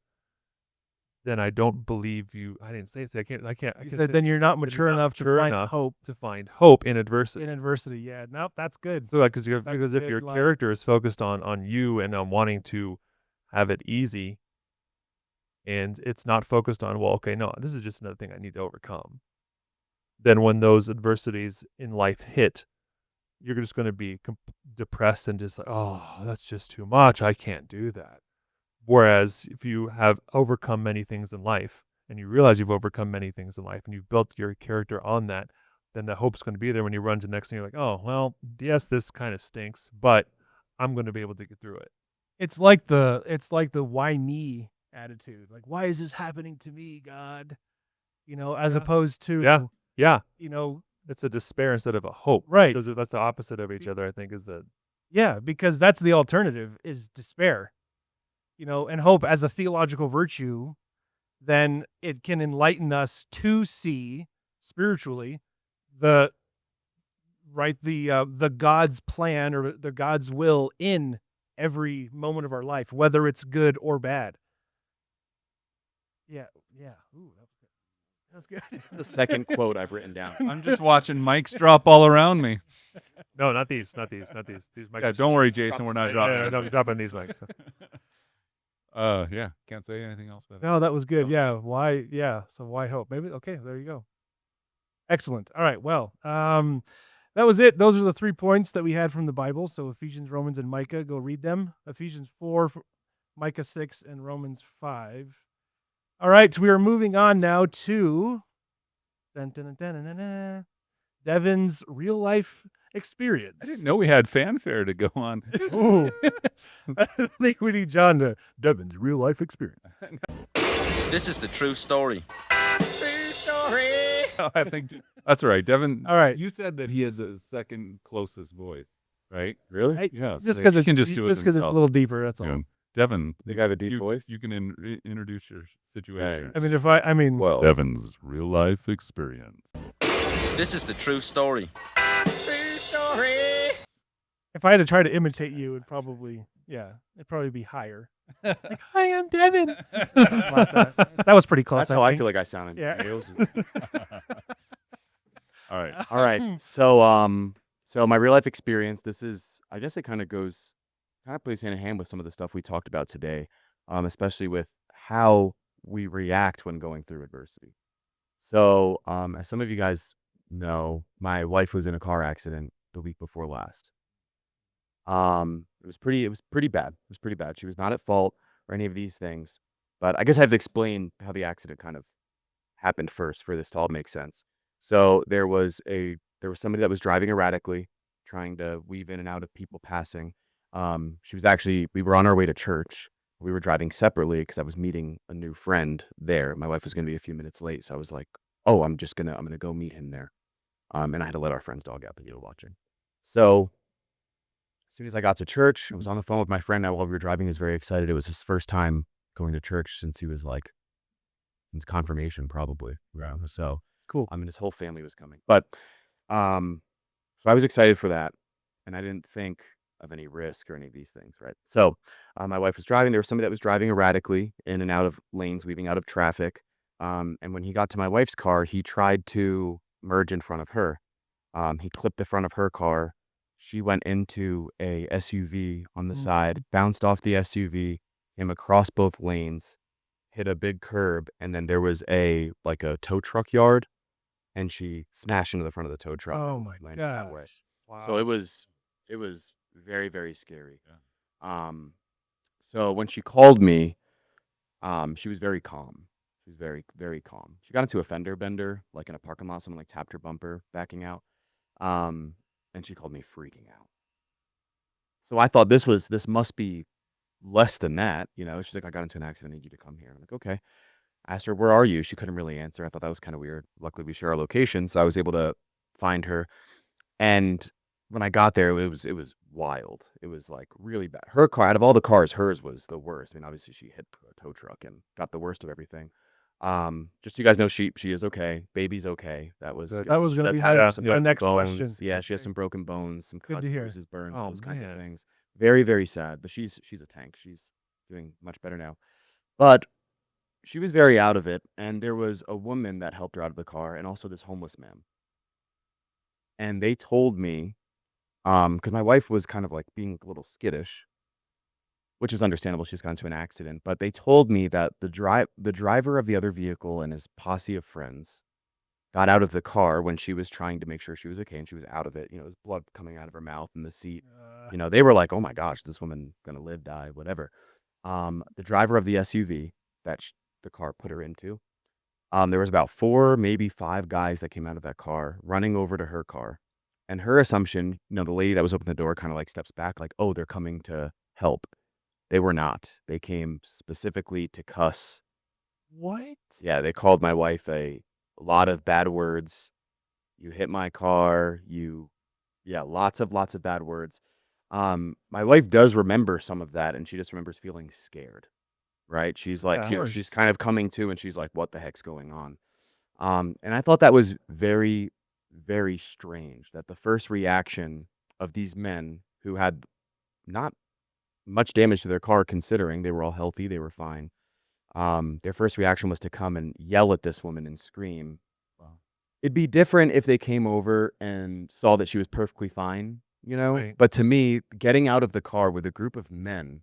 then I don't believe you. I didn't say it. I can't. You said then you're not mature enough to find hope to find hope in adversity. in adversity. Yeah. Nope. That's good. So, because That's because a if your good line. character is focused on you and on wanting to have it easy, and it's not focused on, well, okay, no, this is just another thing I need to overcome, then when those adversities in life hit, you're just going to be depressed and just like, oh, that's just too much. I can't do that. Whereas if you have overcome many things in life and you realize you've overcome many things in life and you've built your character on that, then the hope's going to be there when you run to the next thing. You're like, oh, well, yes, this kind of stinks, but I'm going to be able to get through it. It's like the why me attitude. Like, why is this happening to me, God? As Yeah. opposed to Yeah. you It's a despair instead of a hope. Right. That's the opposite of each other, I think, is that. Yeah, because that's the alternative is despair. And hope as a theological virtue, then it can enlighten us to see spiritually the God's plan or the God's will in every moment of our life, whether it's good or bad. Yeah. Ooh, that's good. The second quote I've written down. I'm just watching mics drop all around me. No, not these. These mics. Yeah, don't worry, Jason. We're not dropping. Yeah, no, dropping these mics. Yeah, can't say anything else about it. No, that was good. Yeah. Why? Yeah. So why hope? Maybe. Okay. There you go. Excellent. All right. Well, that was it. Those are the 3 points that we had from the Bible. So Ephesians, Romans, and Micah. Go read them. Ephesians 4, Micah 6, and Romans 5. All right. So we are moving on now to Devyn's real life experience. I didn't know we had fanfare to go on. Ooh. I think we need John to Devyn's real life experience. This is the true story. I think that's all right, Devyn. All right. You said that he has a second closest voice, right? Really? Hey, Yeah. just because he it can just do it just because it's a himself. little deeper. That's all. Yeah. Devyn, They got a deep you, voice. You can introduce your situation. I mean, Well, Devyn's real life experience. This is the true story. if I had to try to imitate you, it'd probably be higher. Like, hi, I'm Devyn. That was pretty close. that's how I feel like I sound in Yeah. males. All right. All right. So my real life experience, this is, I guess it kind of plays hand in hand with some of the stuff we talked about today, especially with how we react when going through adversity. So, as some of you guys know, my wife was in a car accident the week before last. It was pretty bad. It was pretty bad. She was not at fault or any of these things, but I guess I have to explain how the accident kind of happened first for this to all make sense. So there was somebody that was driving erratically, trying to weave in and out of people passing. We were on our way to church. We were driving separately because I was meeting a new friend there. My wife was going to be a few minutes late, so I was like, "Oh, I'm gonna go meet him there." And I had to let our friend's dog out that he was watching. So as soon as I got to church, I was on the phone with my friend. Now, while we were driving, he was very excited. It was his first time going to church since confirmation, probably. Yeah. So Cool. I mean, his whole family was coming, but so I was excited for that, and I didn't think of any risk or any of these things, right? So my wife was driving. There was somebody that was driving erratically in and out of lanes, weaving out of traffic. And when he got to my wife's car, he tried to merge in front of her. He clipped the front of her car. She went into a SUV on the side, bounced off the SUV, came across both lanes, hit a big curb, and then there was a tow truck yard, and she smashed into the front of the tow truck. Oh my landed that gosh. way. Wow. So it was very, very scary. So when she called me, she was very calm. She was very, very calm. She got into a fender bender, like in a parking lot. Someone like tapped her bumper backing out. And she called me freaking out. So I thought this must be less than that. She's like, I got into an accident. I need you to come here. I'm like, okay. Asked her, where are you? She couldn't really answer. I thought that was kind of weird. Luckily, we share our location, so I was able to find her. And when I got there, it was wild. It was like really bad. Her car, out of all the cars, hers was the worst. I mean, obviously she hit a tow truck and got the worst of everything. Just so you guys know, she is okay. Baby's okay. That was Good. That was she going to does be have Yeah, some yeah. my broken next question. bones. Yeah, she has some broken bones, some Good cuts, to hear. bruises, burns, Oh, those kinds of man. things. Very, very sad. But she's a tank. She's doing much better now. But she was very out of it, and there was a woman that helped her out of the car, and also this homeless man. And they told me, because my wife was kind of like being a little skittish, which is understandable. She's gone into an accident, but they told me that the driver of the other vehicle and his posse of friends got out of the car when she was trying to make sure she was okay, and she was out of it. There was blood coming out of her mouth in the seat. They were like, "Oh my gosh, this woman gonna live, die, whatever." The driver of the SUV that the car put her into, there was about 4, maybe 5 guys that came out of that car running over to her car, and her assumption, the lady that was opening the door kind of like steps back, like, "Oh, they're coming to help." They were not. They came specifically to cuss. What? Yeah, they called my wife a lot of bad words. You hit my car. Yeah, lots of bad words. My wife does remember some of that, and she just remembers feeling scared, right? She's like, Yeah. she's kind of coming to, and she's like, what the heck's going on? And I thought that was very, very strange that the first reaction of these men who had not much damage to their car, considering they were all healthy, they were fine. Their first reaction was to come and yell at this woman and scream. Wow. It'd be different if they came over and saw that she was perfectly fine, Right. But to me, getting out of the car with a group of men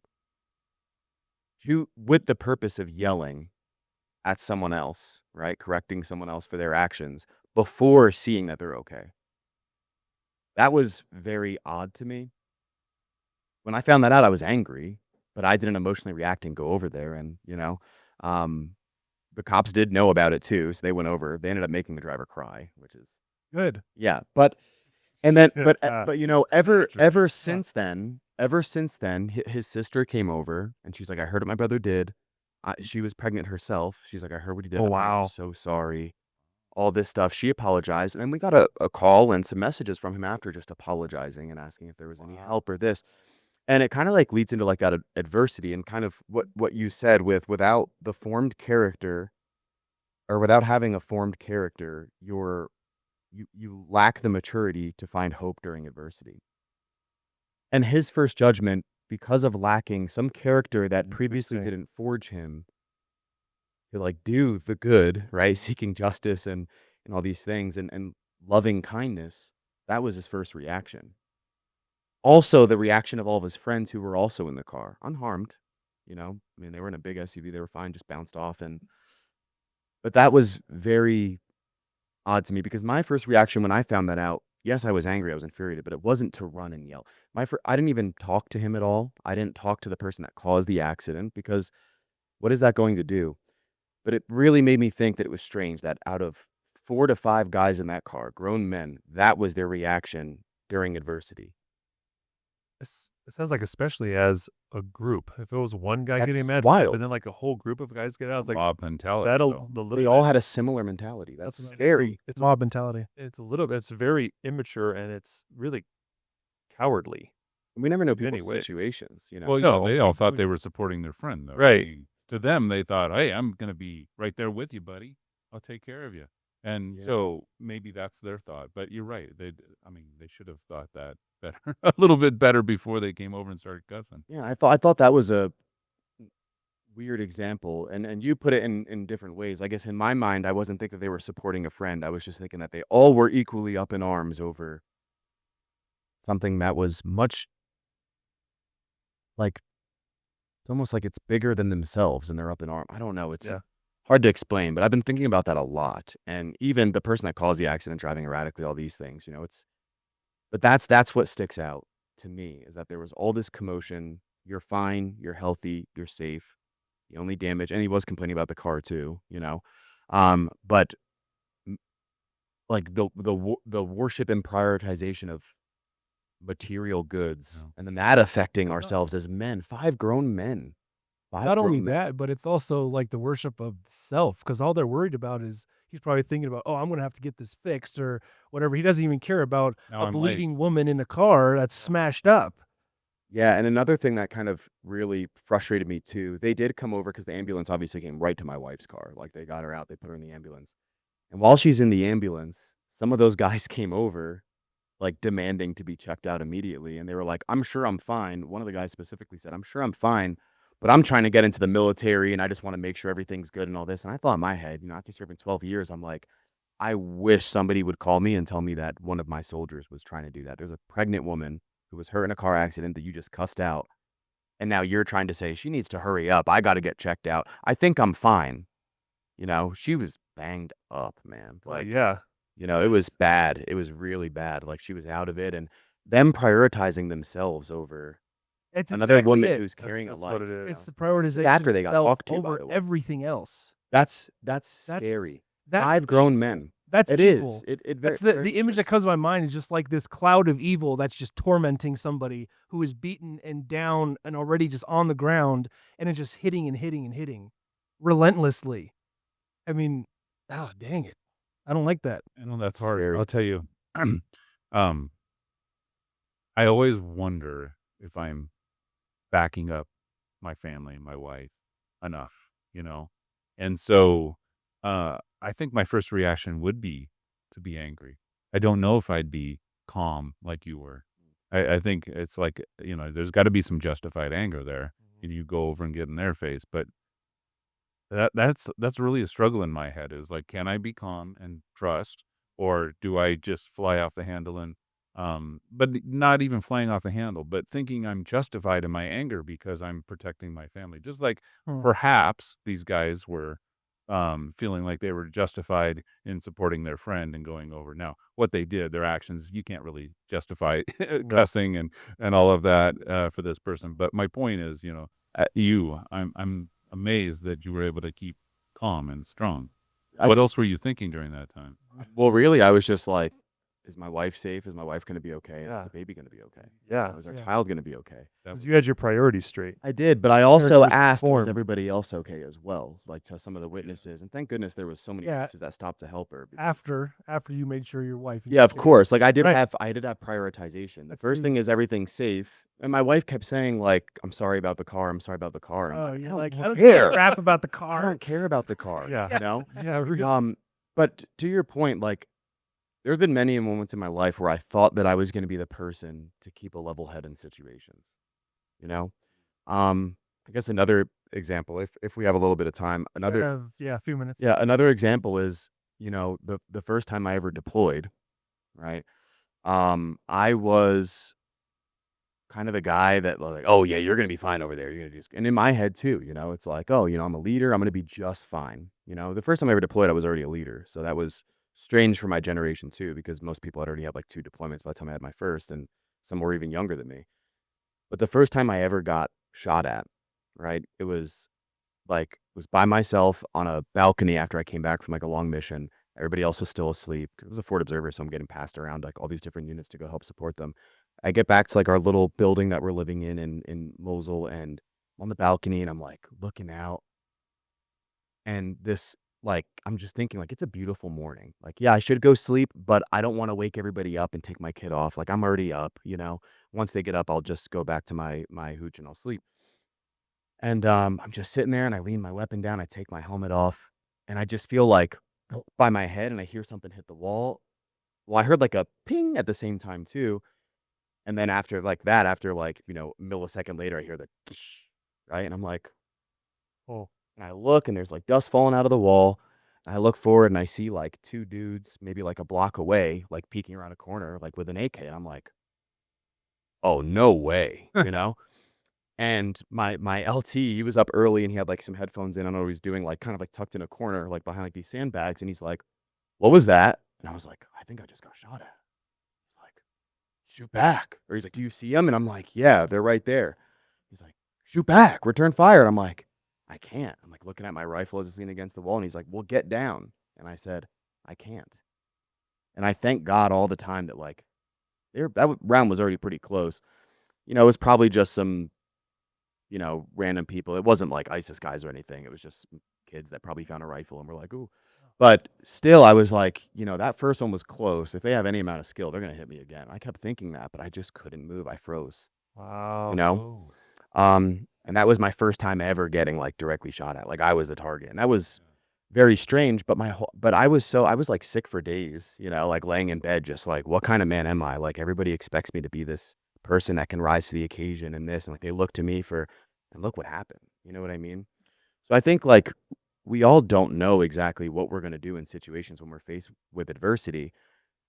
with the purpose of yelling at someone else, right? Correcting someone else for their actions before seeing that they're okay. That was very odd to me. When I found that out, I was angry, but I didn't emotionally react and go over there. And, the cops did know about it too. So they went over. They ended up making the driver cry, which is, Good. yeah. But, and then, Yeah. but, ever since then, his sister came over and she's like, I heard what my brother did. She was pregnant herself. She's like, I heard what he did. Oh, I'm wow. so sorry. All this stuff. She apologized. And then we got a call and some messages from him after, just apologizing and asking if there was any help or this. And it kind of like leads into like that adversity and kind of what you said without the formed character, or without having a formed character, you lack the maturity to find hope during adversity. And his first judgment, because of lacking some character that previously Interesting. didn't forge him to like do the good, right? Seeking justice and all these things and loving kindness, that was his first reaction. Also, the reaction of all of his friends who were also in the car, unharmed, I mean, they were in a big SUV, they were fine, just bounced off. But that was very odd to me, because my first reaction when I found that out, yes, I was angry, I was infuriated, but it wasn't to run and yell. I didn't even talk to him at all. I didn't talk to the person that caused the accident, because what is that going to do? But it really made me think that it was strange that out of 4 to 5 guys in that car, grown men, that was their reaction during adversity. It sounds like, especially as a group, if it was one guy That's getting mad, wild. but then like a whole group of guys get out, it's like Mob mentality. that'll though. They all had a similar mentality. That's what I mean. scary. It's Mob mentality. it's a little bit. It's very immature and it's really cowardly. We never know in many people's ways. situations, Well, No, they all we- thought we- they were supporting their friend, though. Right. I mean, to them, they thought, "Hey, I'm gonna be right there with you, buddy. I'll take care of you." And Yeah. so maybe that's their thought. But you're right. They should have thought that better, a little bit better before they came over and started cussing. Yeah, I thought that was a weird example, and you put it in different ways. I guess in my mind, I wasn't thinking they were supporting a friend. I was just thinking that they all were equally up in arms over something that was much like, it's almost like it's bigger than themselves, and they're up in arms. I don't know. It's Yeah. hard to explain, but I've been thinking about that a lot. And even the person that caused the accident, driving erratically, all these things, but that's what sticks out. to me, is that there was all this commotion. You're fine, you're healthy, you're safe. But then all of a sudden, you get into an accident. And it's like, The only damage, and he was complaining about the car too, but like the worship and prioritization of material goods, Yeah. and then that affecting Not- ourselves as men, 5 grown men. 5 Not only grown men. that, but it's also like the worship of self, because all they're worried about is he's probably thinking about, oh, I'm going to have to get this fixed or whatever. He doesn't even care about Now a I'm late. bleeding woman in a car that's smashed up. Yeah, and another thing that kind of really frustrated me too, they did come over because the ambulance obviously came right to my wife's car. Like they got her out, they put her in the ambulance. And while she's in the ambulance, some of those guys came over, like demanding to be checked out immediately. And they were like, I'm sure I'm fine. One of the guys specifically said, I'm sure I'm fine, but I'm trying to get into the military and I just want to make sure everything's good and all this. And I thought in my head, after serving 12 years, I'm like, I wish somebody would call me and tell me that one of my soldiers was trying to do that. There's a pregnant woman who was hurt in a car accident that you just cussed out. And now you're trying to say she needs to hurry up. I got to get checked out. I think I'm fine. She was banged up, man. Like, yeah. it was bad. It was really bad. Like she was out of it, and them prioritizing themselves over It's another exactly woman it. who's carrying That's a life. what it is. It's the prioritization after of they got self talked to, by over the way. everything else. That's scary. That's 5 grown evil. men. That's It evil. is. It That's very the image that just- comes to my mind is just like this cloud of evil that's just tormenting somebody who is beaten and down and already just on the ground, and it's just hitting and hitting and hitting relentlessly. I mean, oh dang it, I don't like that. I know that's hard. Scary. I'll tell you. I always wonder if I'm backing up my family, my wife, enough, And so I think my first reaction would be to be angry. I don't know if I'd be calm like you were. I think it's like, there's got to be some justified anger there. And you go over and get in their face. But that's really a struggle in my head is like, can I be calm and trust? Or do I just fly off the handle and but not even flying off the handle, but thinking I'm justified in my anger because I'm protecting my family. Just like perhaps these guys were feeling like they were justified in supporting their friend and going over. Now, what they did, their actions, you can't really justify cussing and all of that for this person. But my point is, I'm amazed that you were able to keep calm and strong. What else were you thinking during that time? Well, really, I was just like, is my wife safe? Is my wife going to be okay? Yeah. Is the baby going to be okay? Yeah. Is our Yeah. child going to be okay? 'Cause you had your priorities straight. I did, but I also Characters asked, was formed. everybody else okay as well? Like to some of the witnesses, and thank goodness there was so many Yeah. witnesses that stopped to help her. because- After you made sure your wife. and Yeah, your of kid- course. Like I did Right. have prioritization. The That's first the- thing is everything's safe, and my wife kept saying like, "I'm sorry about the car. I'm sorry about the car." And I'm Oh, like, you're like, I don't care. care crap about the I car. don't care about the car. Yeah. You know. Yeah, really. But to your point, like there have been many moments in my life where I thought that I was going to be the person to keep a level head in situations. I guess another example, if we have a little bit of time, another A few minutes. yeah, another example is, the first time I ever deployed, right? I was kind of the guy that like, oh yeah, you're gonna be fine over there. You're gonna do, and in my head too, it's like, oh, I'm a leader. I'm gonna be just fine. The first time I ever deployed, I was already a leader, so that was strange for my generation too, because most people had already had like 2 deployments by the time I had my first, and some were even younger than me. But the first time I ever got shot at, right? It was by myself on a balcony after I came back from like a long mission. Everybody else was still asleep. It was a Fort Observer, so I'm getting passed around like all these different units to go help support them. I get back to like our little building that we're living in Mosul, and I'm on the balcony and I'm like looking out, and this like I'm just thinking like it's a beautiful morning. Like yeah, I should go sleep, but I don't want to wake everybody up and take my kid off. Like I'm already up. Once they get up, I'll just go back to my hooch and I'll sleep. And I'm just sitting there and I lean my weapon down. I take my helmet off and I just feel like by my head and I hear something hit the wall. Well, I heard like a ping at the same time too. And then after like millisecond later, I hear the right. And I'm like, Oh. and I look and there's like dust falling out of the wall. And I look forward and I see like 2 dudes, maybe like a block away, like peeking around a corner, like with an AK. And I'm like, oh, no way, And my LT, he was up early and he had like some headphones in. I don't know what he was doing, like kind of like tucked in a corner, like behind like these sandbags. And he's like, what was that? And I was like, I think I just got shot at. He's like, shoot back. Or he's like, do you see them? And I'm like, yeah, they're right there. He's like, shoot back, return fire. And I'm like, I can't. I'm like looking at my rifle as it's leaning against the wall, and he's like, well, get down. And I said, I can't. And I thank God all the time that like that round was already pretty close. You know, it was probably just some, you know, random people. It wasn't like ISIS guys or anything. It was just kids that probably found a rifle and were like, ooh. But still, I was like, you know, that first one was close. If they have any amount of skill, they're going to hit me again. I kept thinking that, but I just couldn't move. I froze, Wow. you know? And that was my first time ever getting like directly shot at. Like I was the target. And that was very strange, but I was like sick for days, you know, like laying in bed, just like, what kind of man am I? Like everybody expects me to be this person that can rise to the occasion and this, and like they look to me for, and look what happened. You know what I mean? So I think like we all don't know exactly what we're going to do in situations when we're faced with adversity.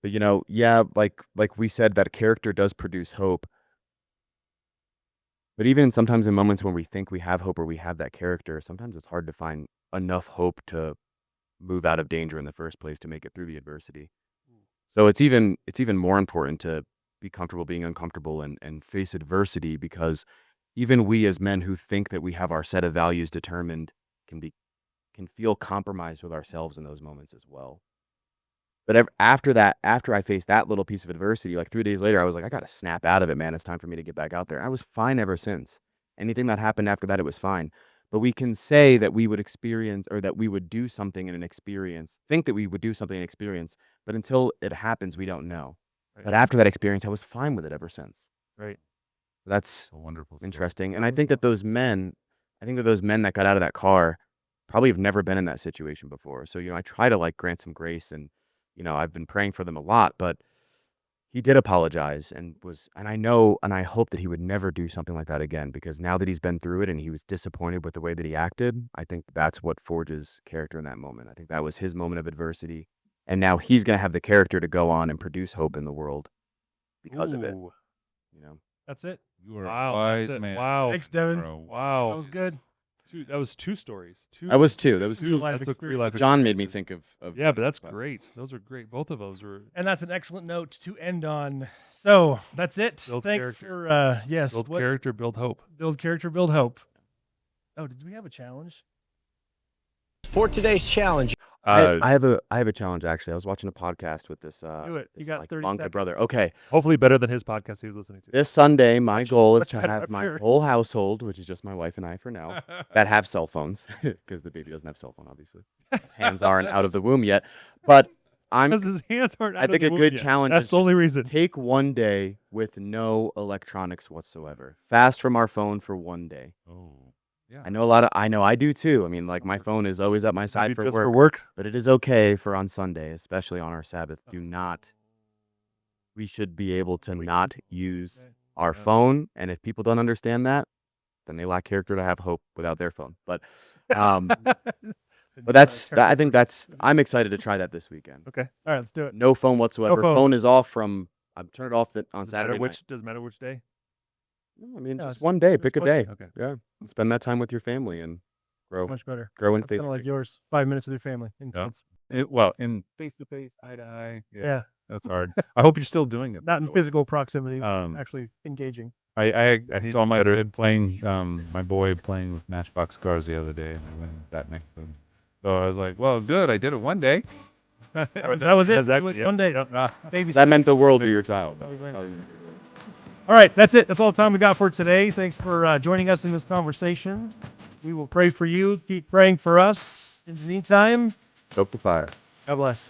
But you know, yeah, like we said, that character does produce hope. But even sometimes in moments when we think we have hope or we have that character, sometimes it's hard to find enough hope to move out of danger in the first place to make it through the adversity. So it's even more important to be comfortable being uncomfortable and face adversity, because even we as men who think that we have our set of values determined can feel compromised with ourselves in those moments as well. But after I faced that little piece of adversity, like 3 days later, I was like, I got to snap out of it, man. It's time for me to get back out there. I was fine ever since. Anything that happened after that, it was fine. But we can say that we would experience, or that we would do something in an experience, think that we would do something in an experience, but until it happens, we don't know. Right. But after that experience, I was fine with it ever since. Right. That's A wonderful story. interesting. And I think that those men that got out of that car probably have never been in that situation before. So, you know, I try to like grant some grace, and, you know, I've been praying for them a lot, but he did apologize and I hope that he would never do something like that again, because now that he's been through it and he was disappointed with the way that he acted, I think that's what forges character in that moment. I think that was his moment of adversity. And now he's going to have the character to go on and produce hope in the world because of it. Ooh. You know? That's it. You are Wow, a wise that's it. man. Wow. Thanks, Devyn. Bro. Wow. That was good. That was two stories. That was two. That was Two two. life That's a free life. John made me experiences. think of Yeah, but that's great. Those are great. Both of those were And that's an excellent note to end on. So that's it. Build Thanks character. for yes. build what- character, build hope. build character, build hope. Oh, did we have a challenge? For today's challenge, I have a challenge, actually. I was watching a podcast with this Do it. You this, got like, 30 monk seconds. brother. Okay. Hopefully better than his podcast he was listening to. This Sunday, my goal is to better have up my here. whole household, which is just my wife and I for now, that have cell phones, because the baby doesn't have cell phone, obviously. His hands aren't out of the womb yet. But Because his hands aren't out I of think the a womb good yet. challenge That's is the only just reason. take one day with no electronics whatsoever. Fast from our phone for one day. Oh, yeah. I know I do too. I mean, like, my phone is always at my side Maybe for just work, for work. but it is okay for on Sunday, especially on our Sabbath. We should be able to not use our phone. And if people don't understand that, then they lack character to have hope without their phone. But I'm excited to try that this weekend. Okay. All right, let's do it. No phone whatsoever. phone. Phone is off from, I've turned it off on Saturday night. Does it matter which day? No, I mean, Yeah, just it's- one day. just Pick a one day. day. Okay. Yeah. Spend that time with your family and It's grow much better. in It's faith. kind of like yours. 5 minutes with your family. Intense. In face to face, eye to eye. Yeah. That's hard. I hope you're still doing it. Not in physical proximity, Um, actually engaging. I saw my kid playing, my boy playing with Matchbox cars the other day, and I went that next to him. So I was like, well, good, I did it one day. That was it. Exactly, It was yep. one day. Baby. That meant the world to your child. All right, that's it. That's all the time we got for today. Thanks for joining us in this conversation. We will pray for you. Keep praying for us. In the meantime, Stoke the fire. God bless.